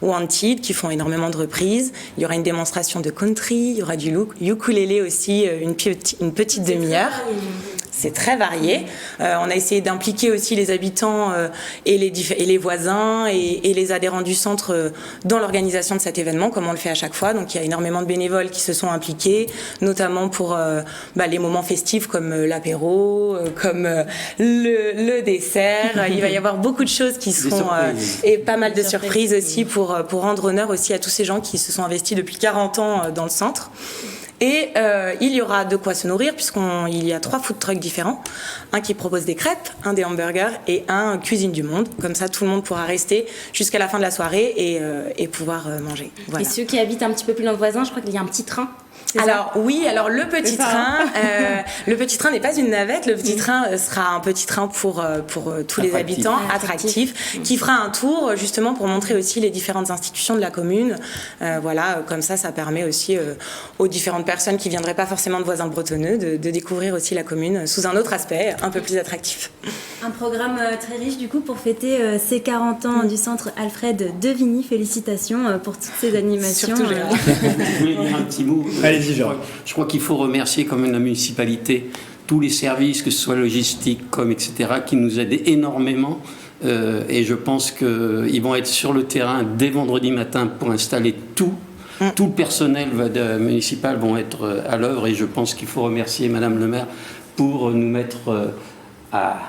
E: Wanted, qui font énormément de reprises. Il y aura une démonstration de country, il y aura du ukulélé aussi, une petite demi-heure. C'est très varié. On a essayé d'impliquer aussi les habitants et les voisins et les adhérents du centre dans l'organisation de cet événement, comme on le fait à chaque fois. Donc il y a énormément de bénévoles qui se sont impliqués, notamment pour les moments festifs comme l'apéro, comme le dessert. Il va y avoir beaucoup de choses qui seront et pas mal de surprises aussi pour rendre honneur aussi à tous ces gens qui se sont investis depuis 40 ans dans le centre. Et il y aura de quoi se nourrir puisqu'il y a 3 food trucks différents. Un qui propose des crêpes, un des hamburgers et un cuisine du monde. Comme ça, tout le monde pourra rester jusqu'à la fin de la soirée et pouvoir manger. Voilà.
U: Et ceux qui habitent un petit peu plus loin de voisins, je crois qu'il y a un petit train.
E: Alors le petit train n'est pas une navette. Le petit train sera un petit train pour tous les habitants, attractif, qui fera un tour justement pour montrer aussi les différentes institutions de la commune. Comme ça permet aussi aux différentes personnes qui viendraient pas forcément de voisins bretonneux de découvrir aussi la commune sous un autre aspect, un peu plus attractif.
A: Un programme très riche du coup pour fêter ces 40 ans du centre Alfred de Vigny. Félicitations pour toutes ces animations.
L: Surtout, je voulais dire un petit mot. Je crois qu'il faut remercier quand même la municipalité, tous les services, que ce soit logistique, etc., qui nous aident énormément. Et je pense qu'ils vont être sur le terrain dès vendredi matin pour installer tout. Tout le personnel municipal vont être à l'œuvre et je pense qu'il faut remercier Madame le maire pour nous mettre à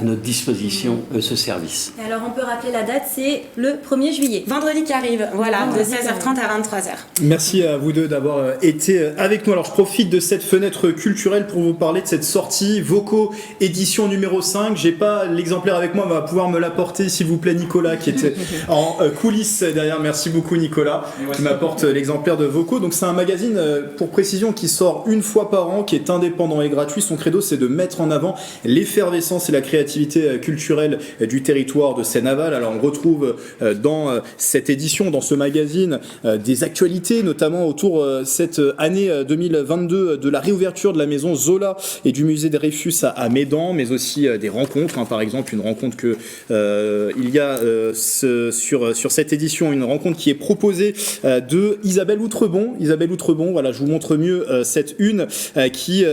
L: notre disposition ce service.
A: Et alors on peut rappeler la date, c'est le 1er juillet.
E: Vendredi qui arrive, de 16h30 à 23h.
B: Merci à vous deux d'avoir été avec nous. Alors je profite de cette fenêtre culturelle pour vous parler de cette sortie Voco édition numéro 5. J'ai pas l'exemplaire avec moi, mais on va pouvoir me l'apporter s'il vous plaît Nicolas qui était en coulisses derrière. Merci beaucoup Nicolas qui m'apporte l'exemplaire de Voco. Donc c'est un magazine pour précision qui sort une fois par an, qui est indépendant et gratuit. Son credo c'est de mettre en avant l'effervescence et la créativité culturelle du territoire de Seine-Aval. Alors on retrouve dans cette édition, dans ce magazine, des actualités, notamment autour cette année 2022 de la réouverture de la maison Zola et du musée des Dreyfus à Médan, mais aussi des rencontres. Par exemple, une rencontre que il y a sur cette édition, une rencontre qui est proposée de Isabelle Outrebon. Voilà, je vous montre mieux cette une qui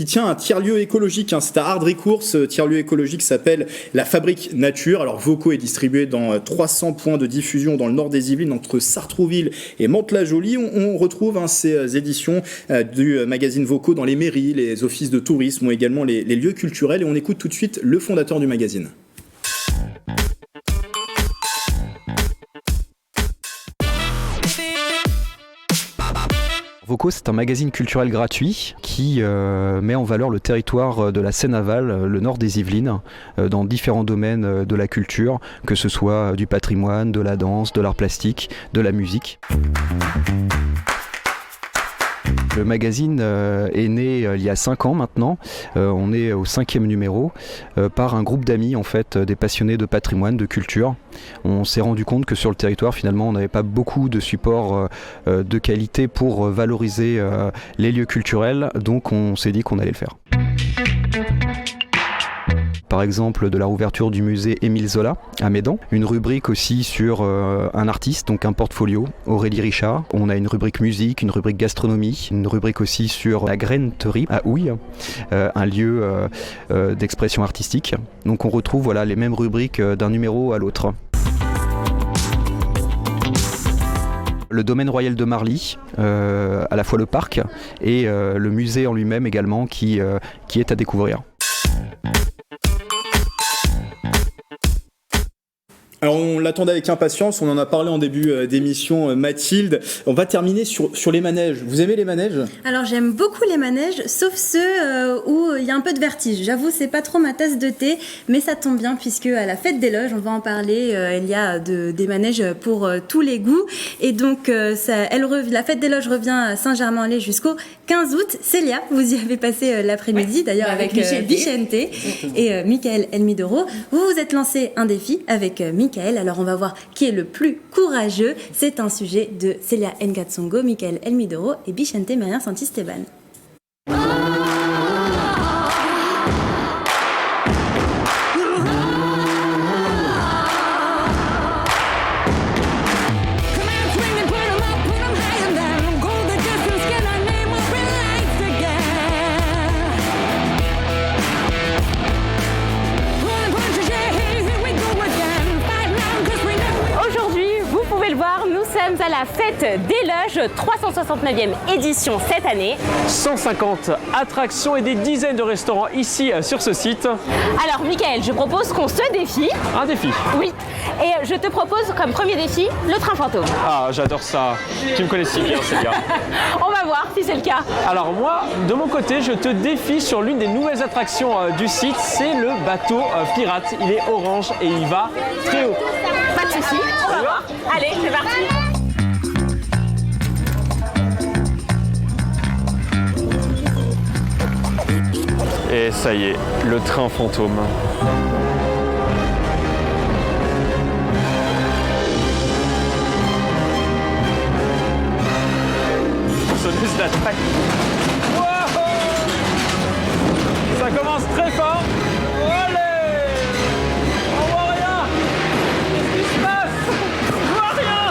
B: tient un tiers-lieu écologique. C'est à Ardricourt, ce tiers-lieu écologique s'appelle la Fabrique Nature. Alors Voco est distribué dans 300 points de diffusion dans le nord des Yvelines, entre Sartrouville et Mantes-la-Jolie. On retrouve ces éditions du magazine Voco dans les mairies, les offices de tourisme ou également les lieux culturels. Et on écoute tout de suite le fondateur du magazine.
V: Voco, c'est un magazine culturel gratuit qui met en valeur le territoire de la Seine-Aval, le nord des Yvelines, dans différents domaines de la culture, que ce soit du patrimoine, de la danse, de l'art plastique, de la musique. Le magazine est né il y a 5 ans maintenant, on est au 5e numéro, par un groupe d'amis en fait, des passionnés de patrimoine, de culture. On s'est rendu compte que sur le territoire finalement on n'avait pas beaucoup de supports de qualité pour valoriser les lieux culturels, donc on s'est dit qu'on allait le faire. par exemple de la rouverture du musée Émile Zola à Médan, une rubrique aussi sur un artiste, donc un portfolio, Aurélie Richard. On a une rubrique musique, une rubrique gastronomie, une rubrique aussi sur la graineterie à Houille, un lieu d'expression artistique. Donc on retrouve voilà, les mêmes rubriques d'un numéro à l'autre. Le domaine royal de Marly, à la fois le parc et le musée en lui-même également qui est à découvrir.
B: Alors on l'attendait avec impatience, on en a parlé en début d'émission, Mathilde. On va terminer sur les manèges. Vous aimez les manèges ?
A: Alors j'aime beaucoup les manèges, sauf ceux où il y a un peu de vertige. J'avoue, c'est pas trop ma tasse de thé, mais ça tombe bien puisque à la fête des loges, on va en parler, il y a des manèges pour tous les goûts. Et donc la fête des loges revient à Saint-Germain-en-Laye jusqu'au 15 août. Célia, vous y avez passé l'après-midi d'ailleurs avec Vicente et Michael Elmidoro. Vous vous êtes lancé un défi avec Michael. Alors on va voir qui est le plus courageux. C'est un sujet de Célia Ngatsongo, Michael Elmidoro et Vicente Maria Santisteban.
U: À la fête des loges, 369e édition cette année.
F: 150 attractions et des dizaines de restaurants ici sur ce site.
U: Alors Michael, je propose qu'on se défie.
F: Un défi?
U: Oui. Et je te propose comme premier défi le train fantôme.
F: Ah, j'adore ça. Tu me connais si bien, Célia.
U: On va voir si c'est le cas.
F: Alors moi, de mon côté, je te défie sur l'une des nouvelles attractions du site. C'est le bateau pirate. Il est orange et il va très haut.
U: Pas de soucis, on va voir. Allez, c'est parti.
F: Et ça y est, le train fantôme. Sonneuse d'attaque. Wow, ça commence très fort. Allez, on voit rien. Qu'est-ce qui se passe? On voit rien.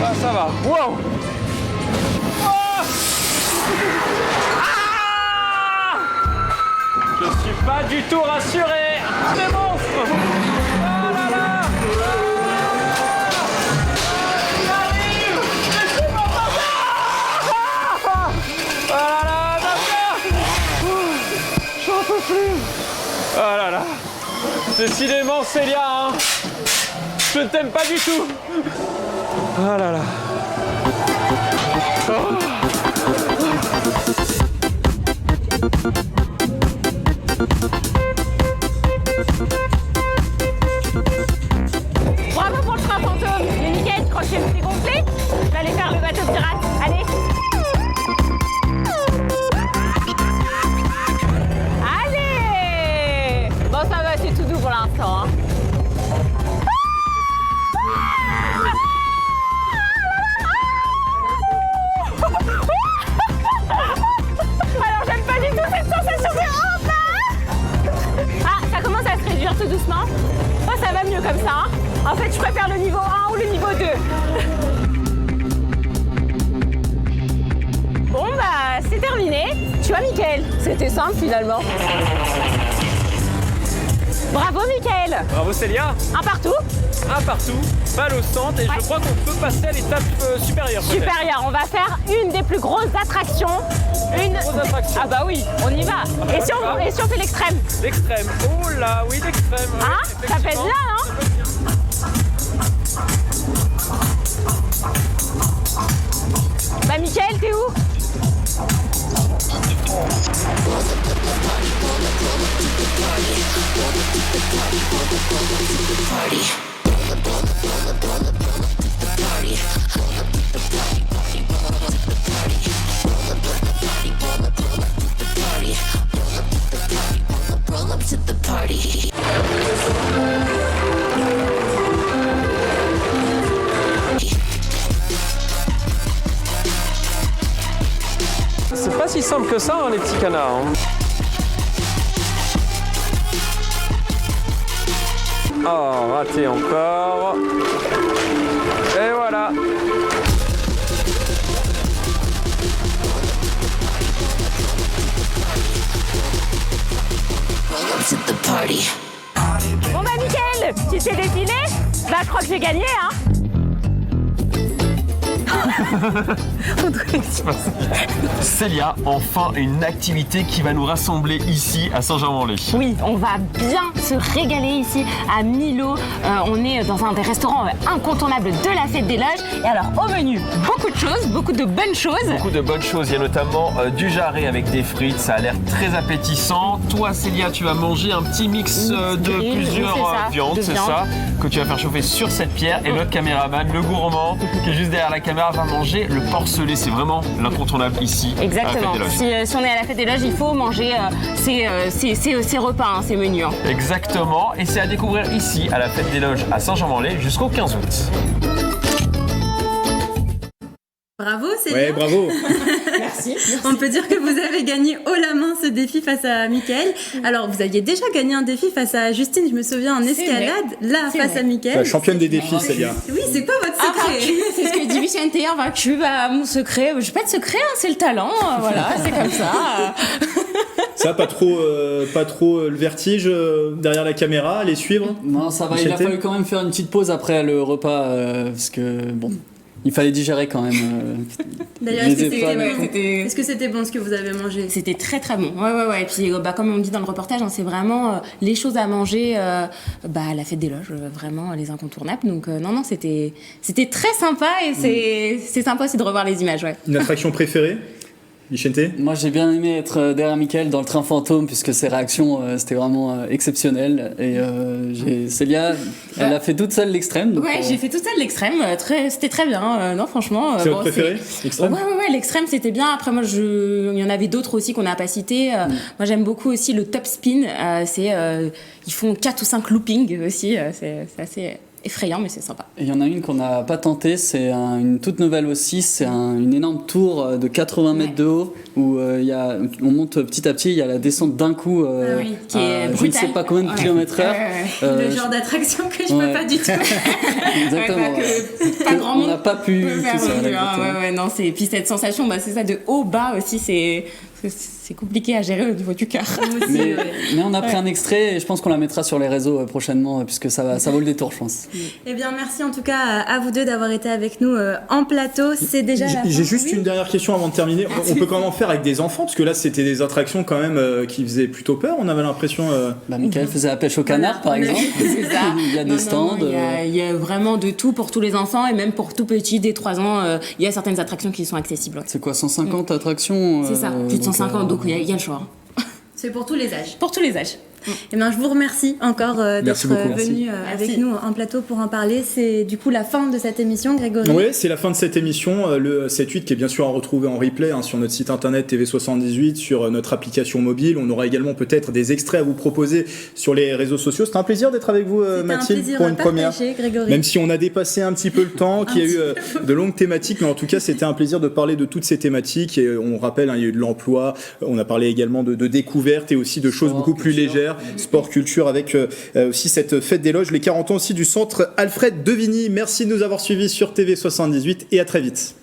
F: Ah, ça va. Wow. Je suis pas du tout rassuré. Des monstres. Oh là là. Il arrive. Laissez-moi passer. Oh là là, d'accord. J'en peux plus. Oh là là. Décidément, Célia, hein. Je ne t'aime pas du tout. Oh là là. Oh.
U: Bravo pour le train fantôme. Et Mickaël, quand c'est complet, je vais aller faire le bateau pirate. Allez. Allez. Bon, ça va, c'est tout doux pour l'instant. Hein. Alors, j'aime pas du tout cette sensation de honte là. Ah, ça commence à se réduire tout doucement. Oh, ça va mieux comme ça. Hein. En fait, je préfère le niveau 1 ou le niveau 2. Bon, bah, c'est terminé. Tu vois, Mickaël, c'était simple finalement. Bravo, Mickaël.
F: Bravo, Célia.
U: Un partout.
F: Un partout, balle au centre, et je crois qu'on peut passer à l'étape supérieure.
U: Supérieure, on va faire une des plus grosses attractions.
F: Grosse attraction.
U: Ah bah oui, on y va. Et si on fait l'extrême?
F: L'extrême, oh là, oui, l'extrême.
U: Hein,
F: oui,
U: ça peut être là, non? Bah Mickaël, t'es où?
F: C'est pas si simple que ça, hein, les petits canards. Hein. Oh, raté encore. Et voilà.
G: Bon bah Mickaël, tu sais défiler? Bah je crois que j'ai gagné hein.
F: Célia, enfin une activité qui va nous rassembler ici à Saint-Germain-en-Laye.
U: Oui, on va bien se régaler ici à Milo. On est dans un des restaurants incontournables de la Fête des Loges. Et alors au menu, beaucoup de choses, beaucoup de bonnes choses.
F: Beaucoup de bonnes choses, il y a notamment du jarret avec des frites, ça a l'air très appétissant. Toi Célia, tu vas manger un petit mix de plusieurs viandes, c'est ça, que tu vas faire chauffer sur cette pierre. Et notre caméraman, le gourmand, qui est juste derrière la caméra, va manger le porcelet. C'est vraiment l'incontournable ici.
U: Exactement.
F: À la Fête des Loges.
U: Si on est à la Fête des Loges, il faut manger ces repas, hein, ces menus. Hein.
F: Exactement. Et c'est à découvrir ici à la Fête des Loges à Saint-Germain-en-Laye jusqu'au 15 août.
A: Bravo, Célia.
B: Ouais, bravo.
U: Merci.
A: On peut dire que vous avez gagné haut la main ce défi face à Mickaël. Alors, vous aviez déjà gagné un défi face à Justine, je me souviens, en escalade, là, face à Mickaël.
B: La championne des défis, Célia.
A: Oui, c'est quoi votre secret?
U: C'est ce que dit Vicente, invaincu. Bah, mon secret, j'ai pas de secret, hein, c'est le talent. Voilà, c'est comme ça.
B: Ça, pas trop le vertige derrière la caméra, les suivre?
R: Non, ça va, il a fallu quand même faire une petite pause après le repas, parce que, bon... Il fallait digérer quand même.
A: D'ailleurs, est-ce que c'était bon ce que vous avez mangé?
U: C'était très très bon. Ouais. Et puis, comme on dit dans le reportage, hein, c'est vraiment les choses à manger à la Fête des Loges, vraiment les incontournables. Donc non, c'était très sympa et c'est sympa aussi de revoir les images. Ouais.
B: Une attraction préférée? Vicente?
R: Moi j'ai bien aimé être derrière Mickaël dans le train fantôme puisque ses réactions c'était vraiment exceptionnel et Célia elle a fait toute seule l'extrême.
U: Ouais, j'ai fait toute seule l'extrême, c'était très bien, non franchement.
B: C'est votre préféré, l'extrême?
U: Ouais, l'extrême c'était bien, après moi il y en avait d'autres aussi qu'on n'a pas cités. Moi j'aime beaucoup aussi le top spin, ils font 4 ou 5 loopings aussi, c'est assez... effrayant, mais c'est sympa.
R: Il y en a une qu'on n'a pas tentée, c'est une toute nouvelle aussi, c'est une énorme tour de 80 mètres de haut où on monte petit à petit, il y a la descente d'un coup
U: qui est
R: je ne sais pas combien de kilomètres heure.
A: Le genre d'attraction que je peux pas du tout.
R: Exactement.
U: Pas grand monde.
R: On n'a pas pu
U: faire non, puis cette sensation, c'est ça de haut-bas aussi, c'est compliqué à gérer au niveau du cœur.
R: Mais on a pris un extrait et je pense qu'on la mettra sur les réseaux prochainement puisque ça vaut le détour, je pense.
A: Eh bien, merci en tout cas à vous deux d'avoir été avec nous en plateau. C'est déjà la fin.
B: J'ai juste une dernière question avant de terminer. On peut quand même en faire avec des enfants parce que là, c'était des attractions quand même qui faisaient plutôt peur. On avait l'impression.
R: Mickaël faisait la pêche au canard, par exemple.
U: C'est ça.
R: Il y a des stands.
U: Il y a vraiment de tout pour tous les enfants et même pour tout petits, dès 3 ans. Il y a certaines attractions qui sont accessibles. Ouais.
R: C'est quoi, 150 attractions?
U: C'est ça, plus de 150, donc il y a le choix.
A: C'est pour tous les âges.
U: Pour tous les âges.
A: Eh bien, je vous remercie encore d'être venu avec nous en plateau pour en parler. C'est du coup la fin de cette émission, Grégory.
B: Oui, c'est la fin de cette émission. Le 7-8 qui est bien sûr à retrouver en replay sur notre site internet TV78, sur notre application mobile. On aura également peut-être des extraits à vous proposer sur les réseaux sociaux. C'était un plaisir d'être avec vous, Mathilde, pour une première.
A: Grégory.
B: Même si on a dépassé un petit peu le temps, qu'il y a eu de longues thématiques, mais en tout cas, c'était un plaisir de parler de toutes ces thématiques. Et on rappelle, il y a eu de l'emploi, on a parlé également de découvertes et aussi de choses beaucoup plus légères, sport, culture, avec aussi cette fête des loges, les 40 ans aussi du centre Alfred de Vigny. Merci de nous avoir suivis sur TV78 et à très vite.